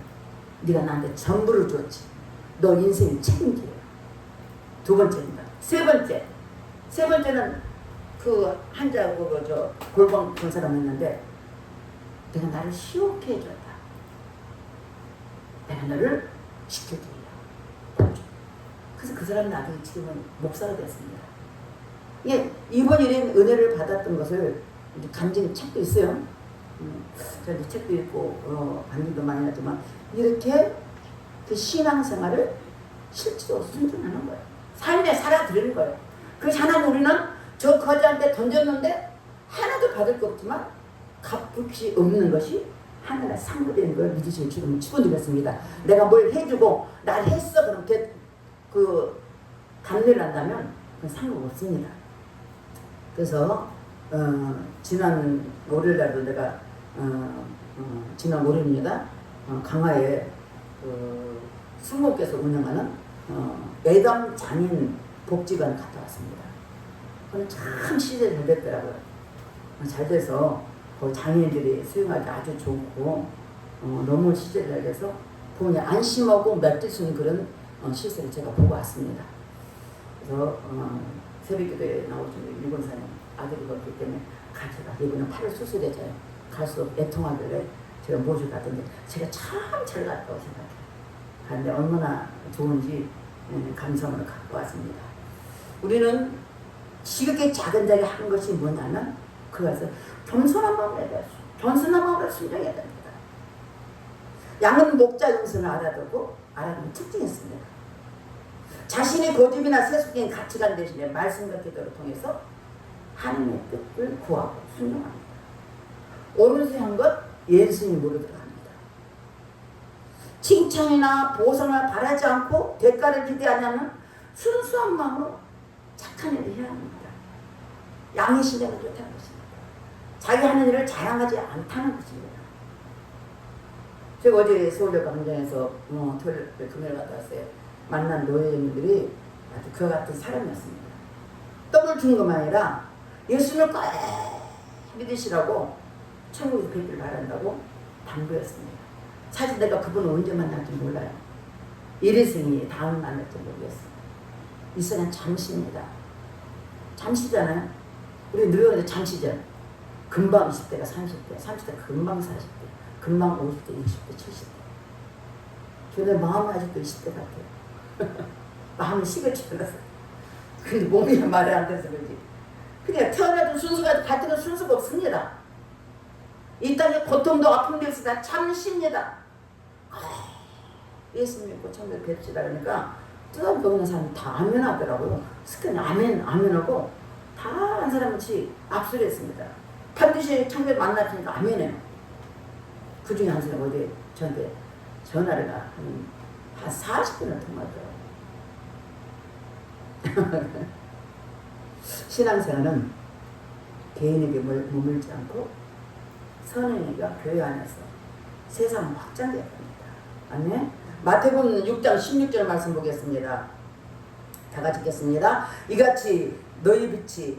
네가 나한테 전부를 줬지. 너 인생이 책임져요. 두 번째입니다. 세 번째는 그 환자하고 저 골방 본 사람이었는데 내가 나를 시원케 해줬다. 내가 너를 지켜주리라. 그래서 그 사람이 나중에 지금은 목사가 됐습니다. 예, 이번 일인 은혜를 받았던 것을 간증 책도 있어요. 저도 책도 있고 간증도 많이 하지만 이렇게 그 신앙생활을 실제로 순종하는 거예요. 삶에 살아드리는 거예요. 그래서 하나님 우리는 저 거지한테 던졌는데 하나도 받을 거 없지만 값없이 없는 것이 하나님의 상급인 걸 믿으시는 주님을 축원드렸습니다. 내가 뭘 해주고 날 했어 그렇게 그 감리를 한다면 그건 상급 없습니다. 그래서 지난 월요일날도 내가 지난 월요일입니다. 강화에 승모께서 운영하는 애담 장인 복지관 갔다 왔습니다. 그건 참 시대에 잘 됐더라고요. 잘 돼서 그 장애인들이 수용하기 아주 좋고 너무 시대에 잘 돼서 부모님 안심하고 맡길 수 있는 그런 시설을 제가 보고 왔습니다. 그래서 새벽기도에 나오신 유권사님 아들이 그렇기 때문에 같이 가. 이번에 팔을 수술해줘요. 갈수록 애통하길래 제가 모시고 갔던데 제가 참 잘 갔다고 생각해요. 그런데 얼마나 좋은지 감성을 갖고 왔습니다. 우리는 지극히 작은 자리 한 것이 뭐냐면 그것을 겸손한 마음으로 해야 돼요. 겸손한 마음으로 순종해야 됩니다. 양은 목자 용선을 알아두고 알아두는 특징이 있습니다. 자신의 고집이나 세속적인 가치관 대신에 말씀과 기도를 통해서 하나님의 뜻을 구하고 순종합니다. 오른손 한 것 왼손이 모르도록 합니다. 칭찬이나 보상을 바라지 않고 대가를 기대하지 않는 순수한 마음으로 착한 일을 해야 합니다. 양의 신장은 좋다는 것입니다. 자기 하는 일을 자랑하지 않다는 것입니다. 제가 어제 서울역 광장에서 토요일 금요일 갔다 왔어요. 만난 노예인들이 아주 그와 같은 사람이었습니다. 떡을 준 것만 아니라 예수님을 꼭 믿으시라고 천국에서 뵙기를 바란다고 당부했습니다. 사실 내가 그분을 언제 만날지 몰라요. 일회생이 다음 만날지 모르겠어요. 이 세상 잠시입니다. 잠시잖아요. 우리 늙어서 잠시죠. 금방 20대가 30대, 30대 금방 40대, 금방 50대, 60대, 70대. 저내 마음은 아직도 20대 같아요. 마음은 시골치 않아서. 근데 몸이 말이 안 돼서 그러지. 그냥 태어나도 순수가 같은 순수가 없습니다. 이 땅에 고통도 아픔도 있으나 참십니다. 예수 믿고 천국에 뵙시다 그러니까 뜨거운 겪는 사람이 다 아멘하더라고요. 스크린 아멘하고 다 한 사람같이 압수를 했습니다. 반드시 천국에 만나시니까 아멘해요. 그 중에 한 사람 어디 저한테 전화를 한 40분을 통화하더라고요. 신앙생활은 개인에게 머물지 않고 선행이가 교회 안에서 세상 확장되어야 합니다. 아멘. 마태복음 6장 16절 말씀 보겠습니다. 다 같이 읽겠습니다. 이같이 너희 빛이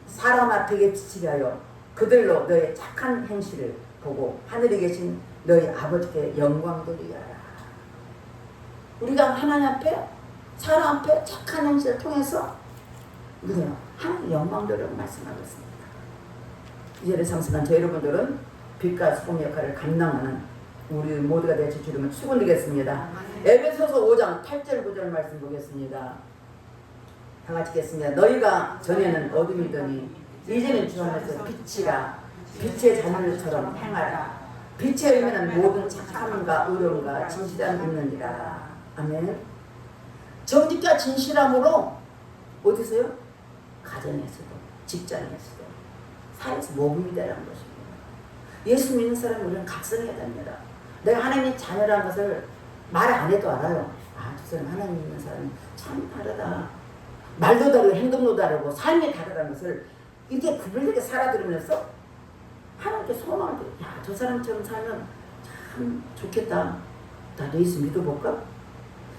사람 앞에 비치게 하여 그들로 너의 착한 행실을 보고 하늘에 계신 너희 아버지께 영광 돌리게 하라. 우리가 하나님 앞에 사람 앞에 착한 행실을 통해서 누구요? 하나님 영광 돌리라고 말씀하고 있습니다. 이제를 상승한 저희 여러분들은 빛과 소금 역할을 감당하는 우리 모두가 되어 주시면 축원드리겠습니다. 에베소서 5장 8절 9절 말씀 보겠습니다. 다 같이 읽겠습니다. 너희가 전에는 어둠이더니 이제는 주 안에서 빛이라. 빛의 자녀들처럼 행하라. 빛의 의미는 모든 착함과 의로움과 진실함이 있느니라. 아멘. 정직과 진실함으로 어디서요? 가정에서도 직장에서도 타에서 모범이 되라는 것입니다. 예수 믿는 사람은 우리는 각성해야 됩니다. 내가 하나님의 자녀라는 것을 말 안 해도 알아요. 아, 저 사람 하나님 믿는 사람이 참 다르다. 말도 다르고 행동도 다르고 삶이 다르다는 것을 이렇게 구별되게 살아들으면서 하나님께 소망을 드려요. 야, 저 사람처럼 살면 참 좋겠다. 나도 예수 믿어볼까?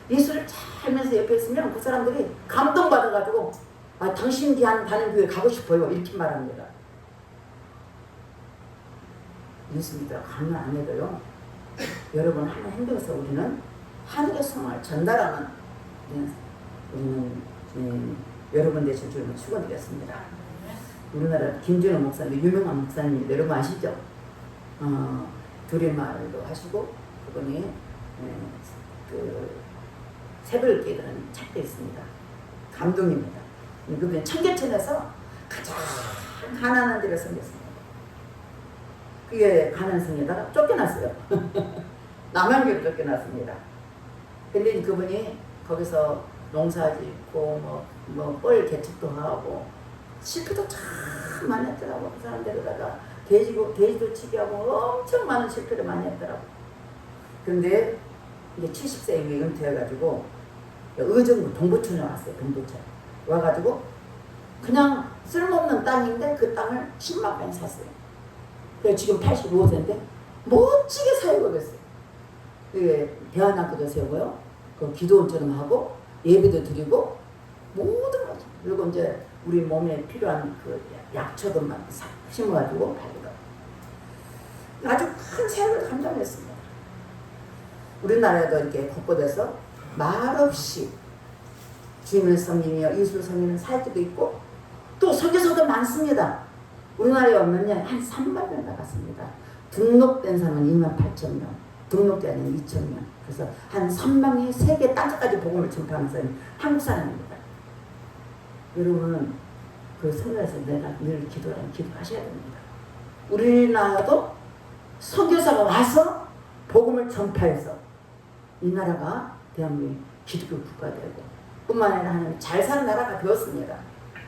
예수를 잘 알면서 옆에 있으면 그 사람들이 감동받아가지고 아, 당신 가는 교회 가고 싶어요. 이렇게 말합니다. 예수 믿어 가면 안 해도요. 여러분 하는 행동에서 우리는 하늘의 소망을 전달하는 우리는 여러분 되실 줄 축원드리겠습니다. 우리나라 김준호 목사님 유명한 목사님 여러분 아시죠? 두리말도 하시고 그분이 그 새벽을 깨우는 책도 있습니다. 감동입니다. 그분이 청계천에서 가장 가난한 데를 섬겼습니다. 그게 가난성에다가 쫓겨났어요. 남양주로 쫓겨났습니다. 근데 그분이 거기서 농사짓고 뻘 개척도 하고 실패도 참 많이 했더라고. 그 사람들에다가 돼지도 치게 하고 엄청 많은 실패를 많이 했더라고. 그런데 이제 70세 이후에 은퇴해가지고 의정부 동부천에 왔어요. 동부천 와가지고 그냥 쓸모없는 땅인데 그 땅을 10만 평 샀어요. 그래서 지금 85세인데 멋지게 살고 있어요. 대안학교도 세우고요. 그 기도원처럼 하고 예배도 드리고 모든 거죠. 그리고 이제 우리 몸에 필요한 그 약초도 막 심어가지고 팔리고 아주 큰 세월을 감당했습니다. 우리나라에도 이렇게 곳곳에서 말없이 주님을 섬기며 예수를 섬기는 사역도 있고 또 선교사도 많습니다. 우리나라에 오면요 한 3만 명 나갔습니다. 등록된 사람은 28,000명, 등록되지 않은 2,000명. 그래서 한 3만이 세계 땅끝까지 복음을 전파하는 사람이 한국 사람입니다. 여러분은 그 선교에서 내가 늘 기도하셔야 됩니다. 우리나라도 선교사가 와서 복음을 전파해서 이 나라가 대한민국 기독교 국가가 되고 뿐만 아니라 하나님 잘 사는 나라가 되었습니다.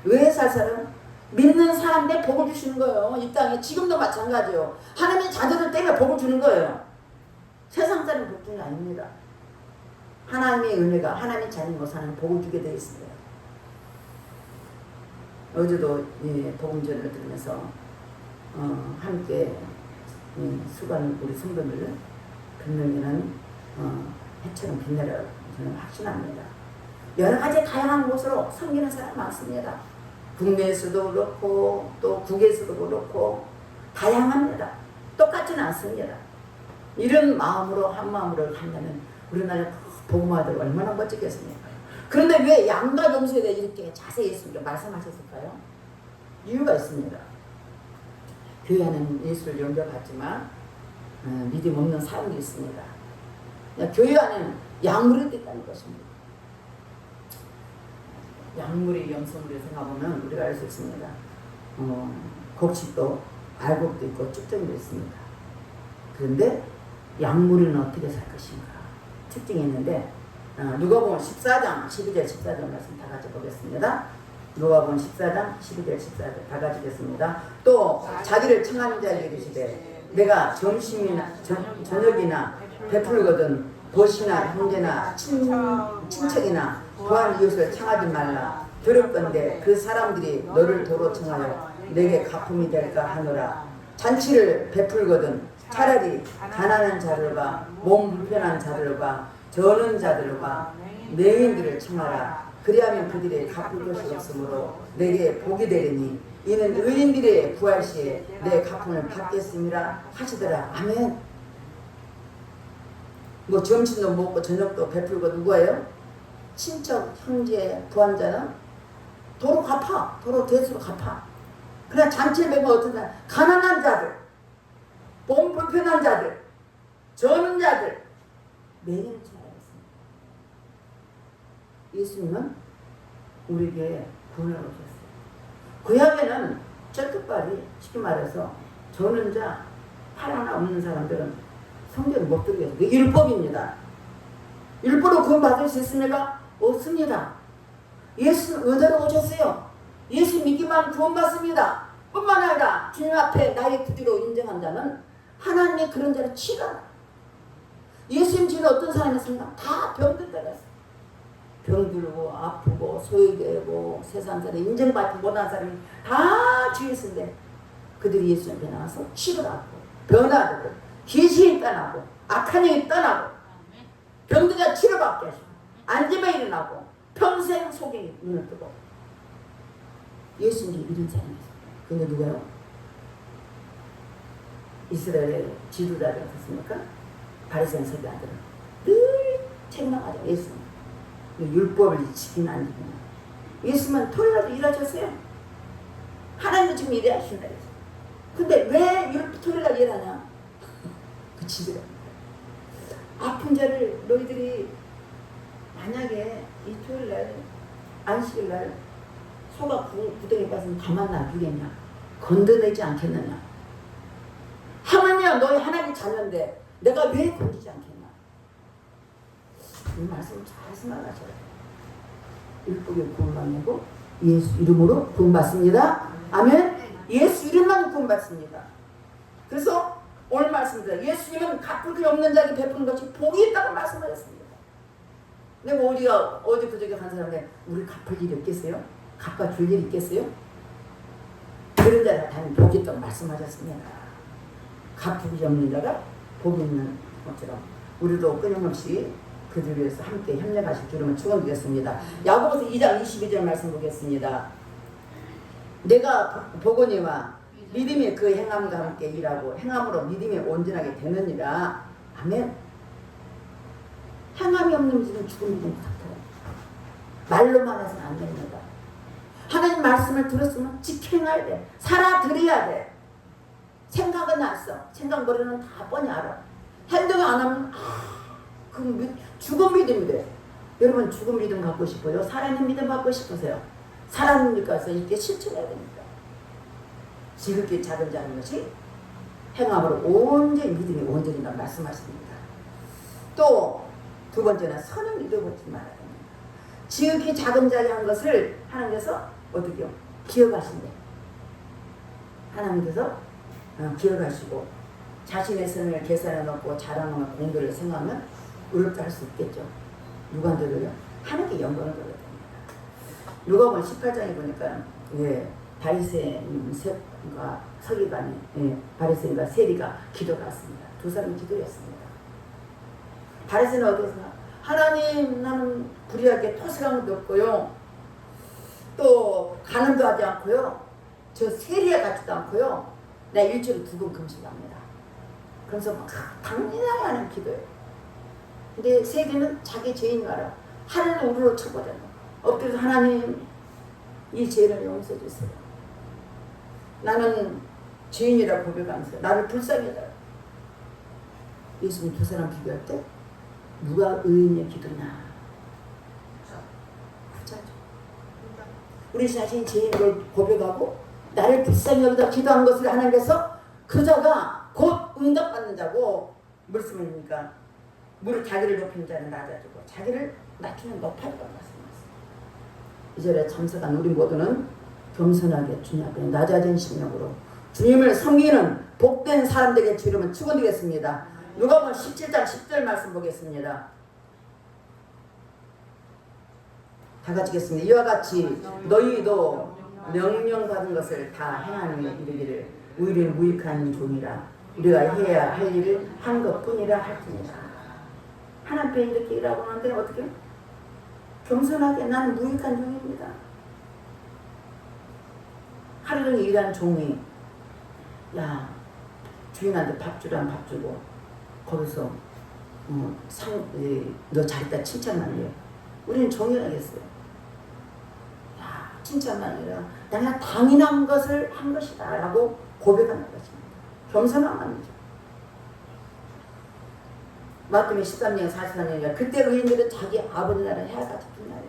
왜 잘 사는? 믿는 사람들 복을 주시는 거예요. 이 땅에 지금도 마찬가지요. 하나님의 자녀들 때문에 복을 주는 거예요. 세상 사람 복 주는 게 아닙니다. 하나님의 은혜가 하나님의 자녀 사는 복을 주게 되어 있습니다. 어제도 복음전을 들으면서 함께 수고하는 우리 성도들 금명이는 해처럼 빛내라 저는 확신합니다. 여러 가지 다양한 곳으로 섬기는 사람 많습니다. 국내에서도 그렇고 또 국외에서도 그렇고 다양합니다. 똑같지는 않습니다. 이런 마음으로 한 마음으로 한다면 우리나라 복음화들 얼마나 멋지겠습니까? 그런데 왜 양과 염소에 대해 이렇게 자세히 했습니까? 말씀하셨을까요? 이유가 있습니다. 교회 안에는 예수를 영접하지만 믿음 없는 사람들이 있습니다. 교회 안에는 약물이 있다는 것입니다. 약물이 염소물이 생각하면 우리가 알 수 있습니다. 곡식도 알곡도 있고 쭉정도 있습니다. 그런데 약물은 어떻게 살 것인가 특징이 있는데 누가복음 14장 12절 14절 말씀 다 같이 보겠습니다. 누가복음 14장 12절 14절 다 같이 읽겠습니다. 또 자기를 청하는 자에게 이르시되 내가 점심이나 저녁이나 베풀거든 보시나 형제나 친척이나 또한 이웃을 청하지 말라. 두렵건대 그 사람들이 너를 도로 청하여 내게 가품이 될까 하노라. 잔치를 베풀거든 차라리 가난한 자들과 몸 불편한 자들과 저는 자들과 내인들을 청하라. 그리하면 그들의 갚을 것이 없으므로 내게 복이 되리니 이는 의인들의 부활 시에 내 가품을 받겠음이라 하시더라. 아멘. 뭐 점심도 먹고 저녁도 베풀고 누구예요? 친척, 형제, 부한자는 도로 갚아. 도로 대수로 갚아. 그러나 잔치를 매면 어떤 날 가난한 자들, 몸 불편한 자들, 저는 자들 매일을 찾아갔습니다. 예수님은 우리에게 구원을 오셨어요. 구약에는 쩔끝발이 쉽게 말해서 저는 자, 팔 하나 없는 사람들은 성경을 못 들게 해서 율법입니다. 율법으로 구원받을 수 있습니까? 없습니다. 예수는 은혜로 오셨어요. 예수 믿기만 구원받습니다. 뿐만 아니라 주님 앞에 나의 구주로 인정한다면 하나님이 그런 자를 치라. 예수님 주는 어떤 사람이었습니까? 다 병들 때가 있어요. 병들고 아프고 소외되고 세상 사람이 인정받지 못한 사람이 다 주위에 있는데 그들이 예수 앞에 나와서 치료하고 변화되고 귀신이 떠나고 악한 영이 떠나고 병들자 치료받게 하시고 안짐에 일어나고 평생 속에 눈을 뜨고 예수님이 이런 사람이었어요. 근데 누가요? 이스라엘의 지도자들 어떻습니까? 바리새인 서기관들은 늘 책망하죠. 예수님 율법을 지키면 안 지키면 예수님은 토요일에도 일하셨어요. 하나님도 지금 일하신다 그랬어요. 근데 왜 토요일날 일하냐? 그 지도자 아픈 자를 너희들이 만약에 이 토요일날 안식일날 소가 구덩이에 빠지면 가만 놔두겠냐? 건드내지 않겠느냐? 하나님이야 너희 하나님 자녀인데 내가 왜 건드지 않겠나? 이 말씀 잘 생각하셔야 돼요. 율법의 구원받고 예수 이름으로 구원받습니다. 아멘. 예수 이름만 구원받습니다. 그래서 오늘 말씀드려요. 예수님은 갚을 게 없는 자에게 베푸는 것이 복이 있다고 말씀하셨습니다. 근데 우리가 어제 그저께 간 사람한테 우리 갚을 일이 없겠어요? 갚아줄 일이 있겠어요? 그런 자가 당연히 복이 있다고 말씀하셨습니다. 갚을 게 없는 자가 복이 있는 것처럼 우리도 끊임없이 그들 위해서 함께 협력하실 줄을 축원드리겠습니다. 야고보서 2장 22절 말씀 보겠습니다. 내가 보거니와 믿음이 그 행함과 함께 일하고 행함으로 믿음이 온전하게 되느니라. 아멘. 행함이 없는 믿음은 죽은 믿음 같아요. 말로만 해서는 안 됩니다. 하나님 말씀을 들었으면 지켜야 돼. 살아들여야 돼. 생각은 났어. 생각 머리는 다 뻔히 알아. 행동을 안 하면 그 죽은 믿음이 돼. 여러분 죽은 믿음 갖고 싶어요? 살아있는 믿음 갖고 싶으세요? 살아있는 믿음 가서 이렇게 실천해야 됩니다. 지극히 작은 자는 것이 행함으로 온전히 믿음이 온전히라 말씀하십니다. 또 두 번째는 선을 잃어버리지 말아야 됩니다. 지극히 작은 자의 한 것을 하나님께서 어떻게요? 기억하신대. 하나님께서 기억하시고 자신의 선을 계산해 놓고 자랑하는 공들을 생각하면 의롭다 할 수 있겠죠. 누구한테도요? 하나님께 영광을 돌려야 됩니다. 누가복음 18장에 보니까 바리새인과 서기관이 바리새인과 세리가 기도가 왔습니다. 두 사람이 기도했습니다. 바리새인은 어디서 하나님 나는 불의하게 토색한 것도 없고요. 또 간음도 하지 않고요. 저 세리에 같지도 않고요. 나 일주일에 2번 금식합니다. 그래서 막 당연하게 하는 기도예요. 근데 세리는 자기 죄인 알아. 하늘을 우르르 쳐버려요. 엎드려서 하나님 이 죄를 용서해 주세요. 나는 죄인이라고 고백하면서 나를 불쌍히 해달라고. 예수님 두 사람 비교할 때 누가 의인의 기도냐? 부자죠. 우리 자신이 죄인을 고백하고 나를 불쌍히 여기다 기도한 것을 하나님께서 그 자가 곧 응답받는 자고 무슨 말입니까? 무릇 자기를 높이는 자는 낮아지고 자기를 낮추는 높아지고 말씀하셨습니다. 이 절에 참석한 우리 모두는 겸손하게 주님 앞에 낮아진 심령으로 주님을 섬기는 복된 사람들에게 주름을 축원드리겠습니다. 누가복음 17장 10절 말씀 보겠습니다. 다 같이 읽겠습니다. 이와 같이 너희도 명령받은 것을 다 행하는 데 이르기를 우리는 무익한 종이라 우리가 해야 할 일을 한 것뿐이라 할지니라. 하나님 앞에 이렇게 일하고 하는데 어떻게? 겸손하게 나는 무익한 종입니다. 하루 종일 일하는 종이 야 주인한테 밥 주라면 밥 주고 거기서 너 잘했다 칭찬만 해요. 우리는 정연하겠어요. 야 칭찬만 아니라 내가 당연한 것을 한 것이다 라고 고백하는 것입니다. 겸손한 마음이죠. 마태복음 13장 44절에 그때 의인들은 자기 아버지 나라를 해같이 빛나리라.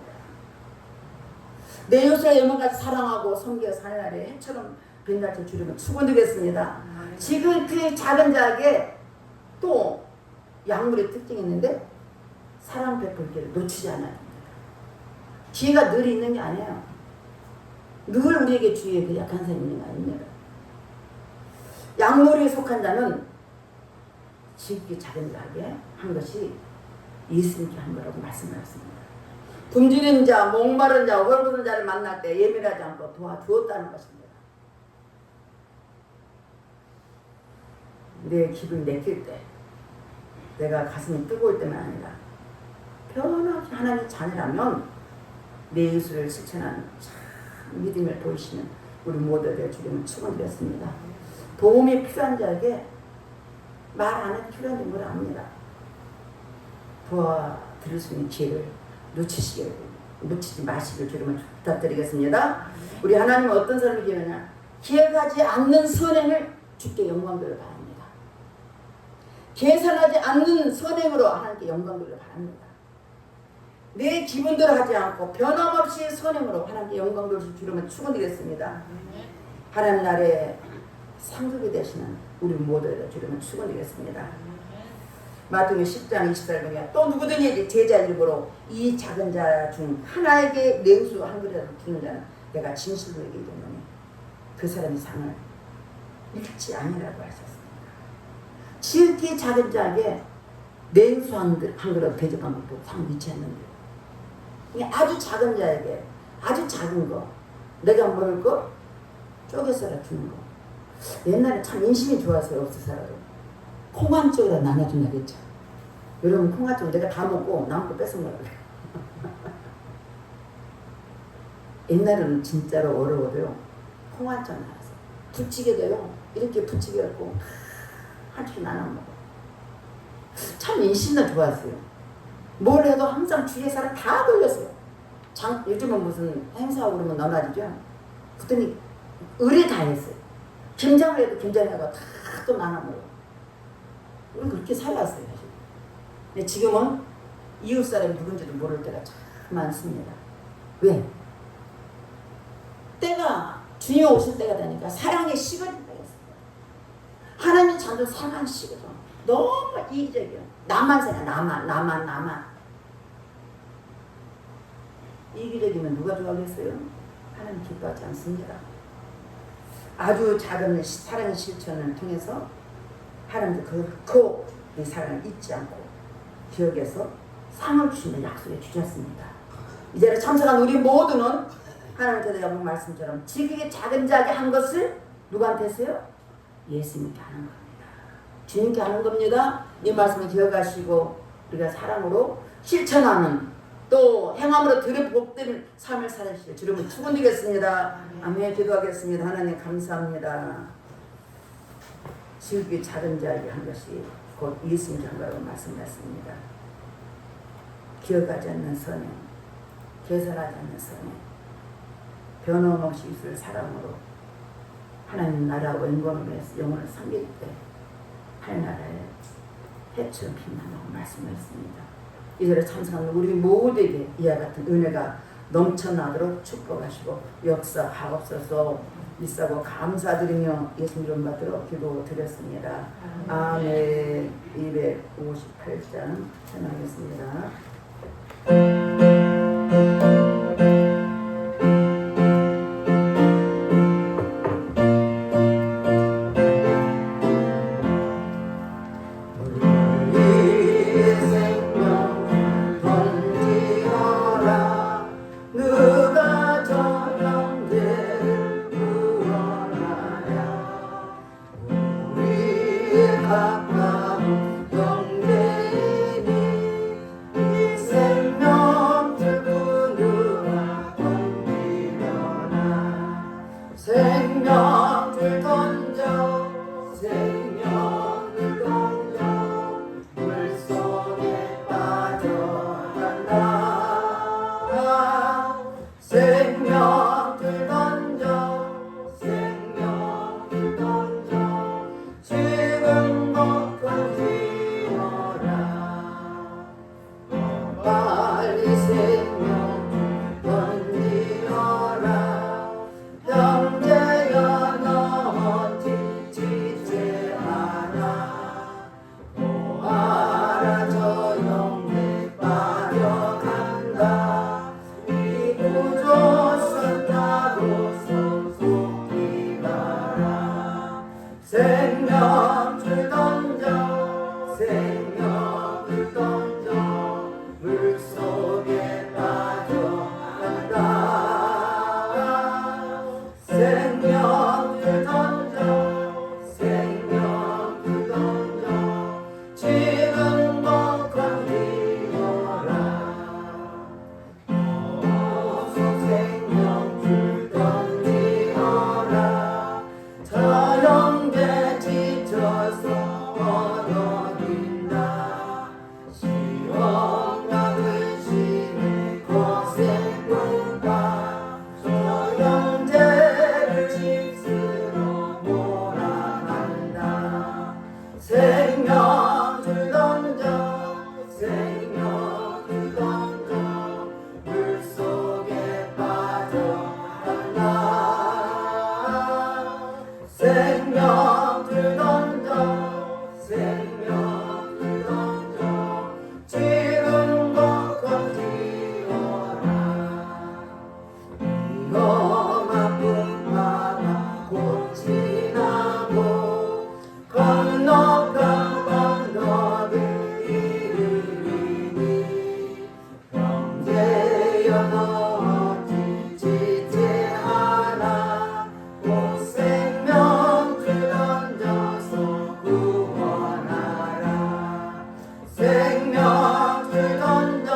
내 요새 영혼같이 사랑하고 섬겨 사는 날에 해처럼 빛날 줄 주님을 축원드리겠습니다. 지금 그 작은 자에게 또 약물의 특징이 있는데 사랑 베풀 기회를 놓치지 않아야 됩니다. 기회가 늘 있는 게 아니에요. 늘 우리에게 주위에 그 약한 사람이 있는 거 아닙니다. 양모리에 속한 자는 지극히 작은 자에게 한 것이 예수님께 한 거라고 말씀하셨습니다. 굶주린 자, 목마른 자, 헐벗은 자를 만날 때 예민하지 않고 도와주었다는 것입니다. 내 기분이 내킬 때, 내가 가슴이 뜨거울 때만 아니라 변함없이 하나님의 자녀라면 내 예수를 실천하는 참 믿음을 보이시는 우리 모두에게 주님을 축원드렸습니다. 도움이 필요한 자에게 말 안 해도 필요한 줄 압니다. 도와드릴 수 있는 기회를 놓치지 마시길 주님을 부탁드리겠습니다. 우리 하나님은 어떤 사람이 기회냐? 기억하지 않는 선행을 주께 영광들을 바랍니다. 계산하지 않는 선행으로 하나님께 영광들을 바랍니다. 내 기분대로 하지 않고 변함없이 선행으로 하나님께 영광들을 주님을 축원드리겠습니다. 하나님 나라의 상급이 되시는 우리 모두를 주님을 축원드리겠습니다. 마태복음 10장 28절에 또 누구든지 제자 이름으로 이 작은 자 중 하나에게 냉수 한 그릇이라도 주는 자는 내가 진실로 얘기하노니 그 사람이 상을 잃지 아니라고 하셨습니다. 지극히 작은 자에게 냉수 한 그릇 대접한 것도 상 잃지 않는데 아주 작은 자에게 아주 작은 거 내가 먹을 거 쪼개서라 주는 거. 옛날에 참 인심이 좋았어요. 없어서라도 콩 한 쪽이라 나눠준다고 했죠. 여러분 콩 한 쪽 내가 다 먹고 남은 거 뺏은 거라고 옛날에는 진짜로 어려워도요 콩 한 쪽 나눠서 부치게도요 이렇게 부치게 갖고 한 쪽 나눠 먹어. 참 인심도 좋았어요. 뭘 해도 항상 주위에 사람 다 돌렸어요. 요즘은 무슨 행사하고 그러면 너나지죠. 그랬더니 의뢰 다 했어요. 김장을 해도 김장하고 다 또 나눠 먹어. 우리 그렇게 살았어요. 근데 지금은 이웃 사람이 누군지도 모를 때가 참 많습니다. 왜? 때가 주님 오실 때가 되니까 사랑이 식어진다 했어요. 하나님이 잠깐 사랑이 식어져. 너무 이기적이야. 나만 생각, 나만. 이기적이면 누가 좋아하겠어요? 하나님 기뻐하지 않습니다. 아주 작은 사랑의 실천을 통해서 하나님도 이 사랑을 잊지 않고 기억해서 상을 주시는 약속해 주셨습니다. 이제는 참석한 우리 모두는 하나님께서 여러분 말씀처럼 지극히 작은 자에게 한 것을 누구한테 했어요? 예수님께 하는 겁니다. 주님께 하는 겁니다. 이 말씀을 기억하시고 우리가 사랑으로 실천하는 또 행함으로 들은 복된 삶을 살으시길 주님을 축원드리겠습니다. 아멘. 기도하겠습니다. 하나님 감사합니다. 지극히 작은 자에게 한 것이 곧 예수님께 한 거라고 말씀하셨습니다. 기억하지 않는 선행, 계산하지 않는 선행, 변함없이 있을 사랑으로 하나님 나라와 영광을 위해서 영혼을 섬길 때 하나님나라의 해처럼 빛난다고 말씀하셨습니다. 이들을 참석하는 우리 모두에게 이와 같은 은혜가 넘쳐나도록 축복하시고 역사하옵소서. 믿사고 감사드리며 예수님 이름 받들어 기도드렸습니다. 아멘. 258장 전하겠습니다. 가까운 영계이니 이 생명 생명줄 던져 생명줄 던져 물속에 빠져간다 생명줄 던져 생명줄 던져 지금 것 건지어라 위험한 뿐마다 곧 지나고 건너가 건너길 이르리니 형제여 너 지치지 않아 곧 생명줄 던져서 구원하라 생명줄 던져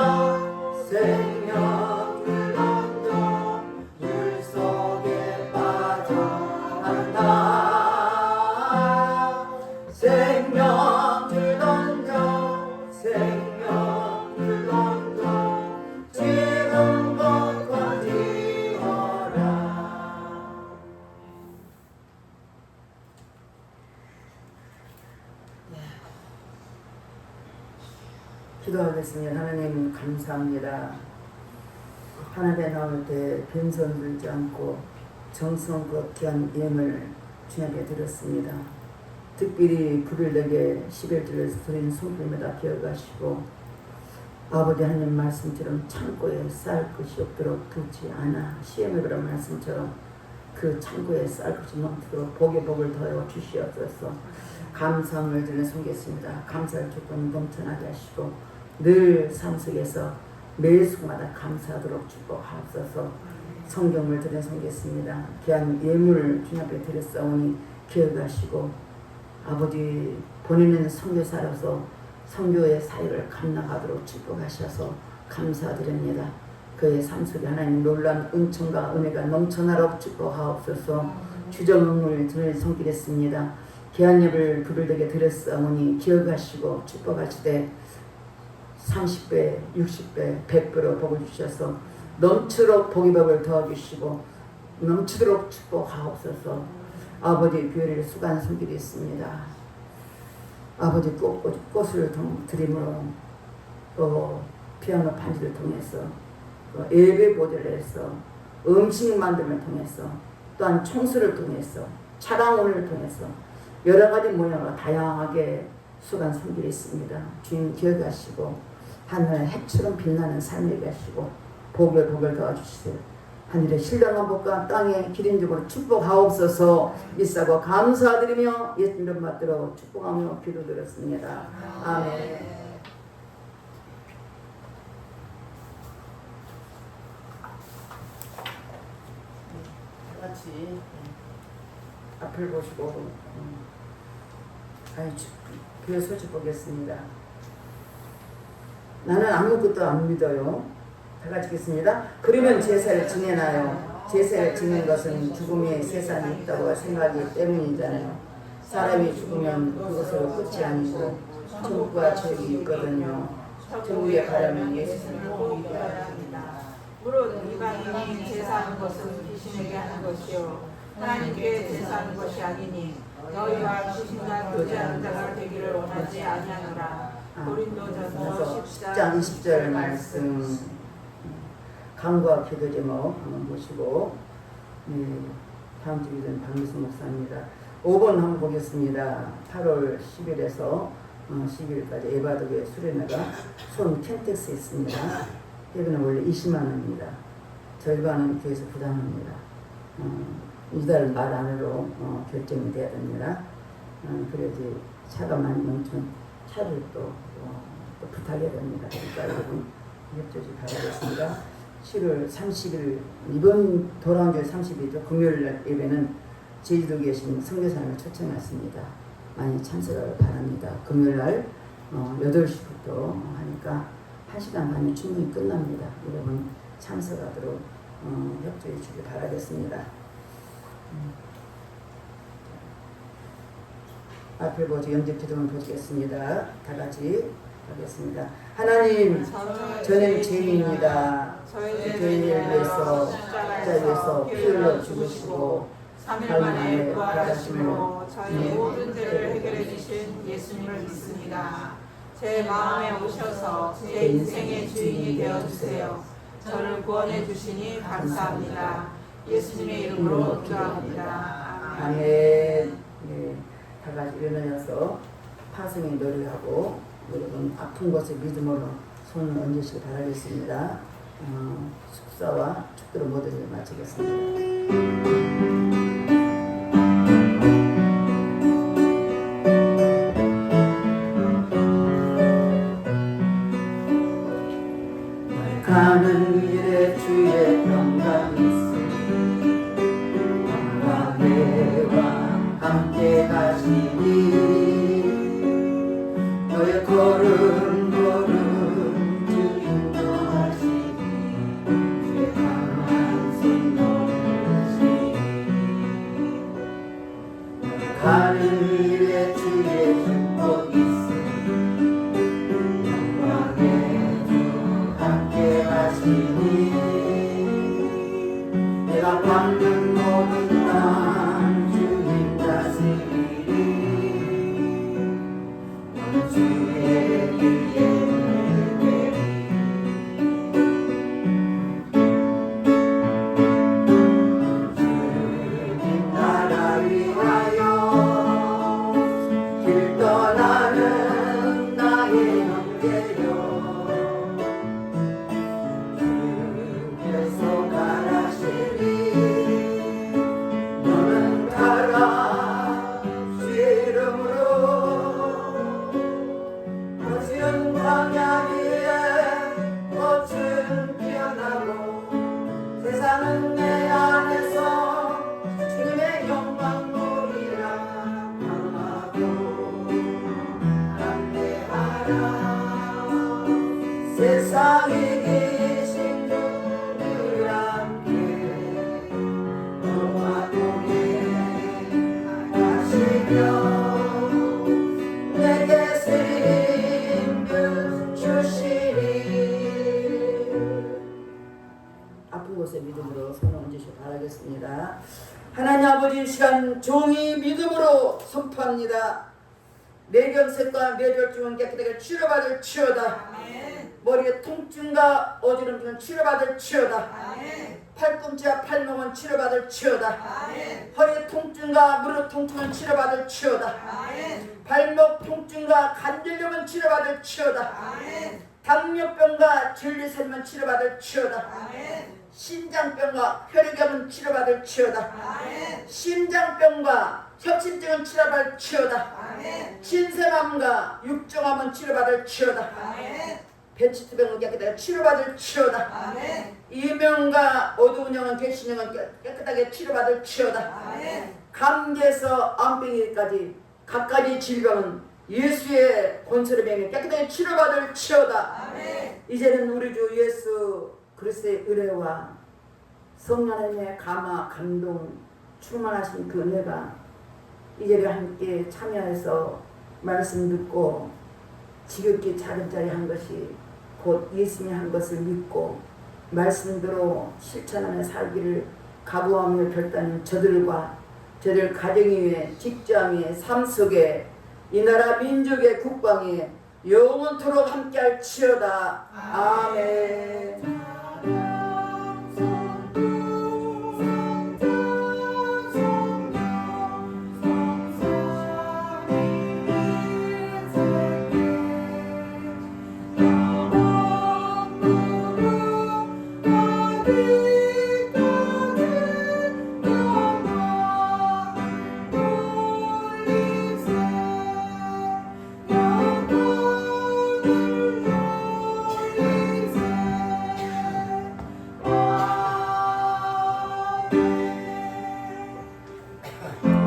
생명줄 던져 물속에 빠져간다 생명줄 던져 생명줄 던져 지금껏 건지어라. 기도하겠습니다. 하나님 감사합니다. 하늘에 나올 때 빈손 들지 않고 정성껏 귀한 예물 주님께 드렸습니다. 특별히 불을 내게 11주를 드린 손길마다 기억하시고 아버지 하나님 말씀처럼 창고에 쌓을 것이 없도록 두지 않아 시험에 그런 말씀처럼 그 창고에 쌓을 것이 넘치도록 복에 복을 더해 주시옵소서. 감사함을 드리는 섬겼습니다. 감사할 조건 넘쳐나게 하시고 늘 삶 속에서 매일 순간마다 감사하도록 축복하옵소서. 성경을 드려 섬겼습니다. 귀한 예물을 주님 앞에 드렸사오니 기억하시고 아버지 본인은 선교사로서 선교의 사역을 감당하도록 축복하셔서 감사드립니다. 그의 삶 속에 하나님 놀라운 은총과 은혜가 넘쳐나도록 축복하옵소서. 주정을 드릴 손길했습니다. 귀한 예를 불을 되게 드렸사오니 기억하시고 축복하시되 30배, 60배, 100배로 복을 주셔서 넘치도록 복의 복을 더해주시고 넘치도록 축복하옵소서. 아버지 교회를 수고한 손길이 있습니다. 아버지 꽃을 드림으로 또 피아노 반주를 통해서 또 예배 보좌를 해서 음식 만듦을 통해서 또한 총수를 통해서 차량원을 통해서 여러 가지 모양으로 다양하게 수고한 손길이 있습니다. 주님 기억하시고 하늘의 해처럼 빛나는 삶을 하시고 복을 도와주시세요. 하늘의 신령한 복과 땅의 기린적으로 축복하옵소서. 믿사고 감사드리며 예수 이름 받들어 축복하며 기도드렸습니다. 아멘. 같이 앞을 보시고 교회 소식 보겠습니다. 나는 아무것도 안 믿어요. 다 같이 읽겠습니다. 그러면 제사를 지내나요? 제사를 지내는 것은 죽음의 세상이 있다고 생각하기 때문이잖아요. 사람이 죽으면 그것으로 끝이 아니고 천국과 지옥이 있거든요. 천국에 가려면 예수님을 믿어야 합니다. 무릇 이방인이 제사하는 것은 귀신에게 하는 것이요 하나님께 제사하는 것이 아니니 너희와 귀신과 교제하는 자가 되기를 원하지 아니하노라. 고린도전서 10장 20절 말씀 강과 기도 제목 한번 보시고 다음 주일은 박미수 목사입니다. 5번 한번 보겠습니다. 8월 10일에서 12일까지 에바도교회 수련회가 손 켄텍스에 있습니다. 회비는 원래 20만 원입니다. 절반은 교회에서 부담합니다. 이달 말 안으로 결정이 돼야 됩니다. 그래야지 차가 많이 넘치면 차를 또 부탁해야 됩니다. 그러니까 여러분 협조해 바라겠습니다. 7월 30일 이번 돌아온 주에 30일이죠. 금요일날 예배는 제주도 계신 선교사님을 초청했습니다. 많이 참석을 바랍니다. 금요일날 8시부터 하니까 1시간 반이 충분히 끝납니다. 여러분 참석하도록 협조해 주길 바라겠습니다. 앞을 보지 연집 기도문 보시겠습니다. 다 같이 하겠습니다. 하나님, 저는 죄인입니다. 저희를 위해서 십자가에서 피 흘려 죽으시고 3일 만에 부활하심으로 저희 모든 죄를 해결해 주신 예수님을 믿습니다. 제 마음에 오셔서 제 인생의 주인이 되어주세요. 저를 구원해 주시니 감사합니다. 예수님의 이름으로 기도합니다. 아멘. 네, 다 같이 일어나서 파송의 노래하고 여러분 아픈 곳에 믿음으로 손을 얹으시기 바라겠습니다. 축사와 축도로 모든 일 마치겠습니다. 가는 길에 주의 평강이 있으니 평강대와 함께 가시니 너의 걸음 주 인도하시니 주의 강한 손 놓으시니 가는 길에 주의 축복이 있으니 내가 받는 모든 난 주님 다스리리 주의 길에 주님 나라 위하여 길 떠나는 나의 형제여 세상은 내 안에서 주님의 영광 보리라 강하고 담대하라 세상에 계신 주들 함께 너와 동행하시며 내게 쓰임을 주시리. 아픈 곳에 믿음으로 손을 얹으시기 바라겠습니다. 하나님 아버지, 이 시간 종이 믿음으로 선포합니다. 뇌경색과 뇌졸중은 깨끗하게 치료받을 치료다. 머리의 통증과 어지럼증은 치료받을 치료다. 팔꿈치와 팔목은 치료받을 치료다. 허리 통증과 무릎 통증은 치료받을 치료다. 발목 통증과 관절염은 치료받을 치료다. 당뇨병과 전리샘은 치료받을 치료다. 심장병과 혈액염은 치료받을 치료다. 심장병과 협심증은 치료받을 치료다. 신생암과 육종암은 치료받을 치료다. 배치수병은 깨끗하게 치료받을 치료다. 이명과 어두운 영은 개신영은 깨끗하게 치료받을 치료다. 감기에서 암병이까지 각가지 질병은 예수의 권세를 명해 깨끗하게 치료받을 치료다. 이제는 우리 주 예수 그리스도의 은혜와 성령 하나님의 감화 감동 충만하신 그 은혜가 이 자리에 함께 참여해서 말씀 듣고 지극히 작은 자리 한 것이 곧 예수님이 한 것을 믿고 말씀대로 실천하며 살기를 각오하며 결단한 저들과 저들 가정 위에 직장 위에 삶 속에 이 나라 민족의 국방에 영원토록 함께할 치여다. 아멘.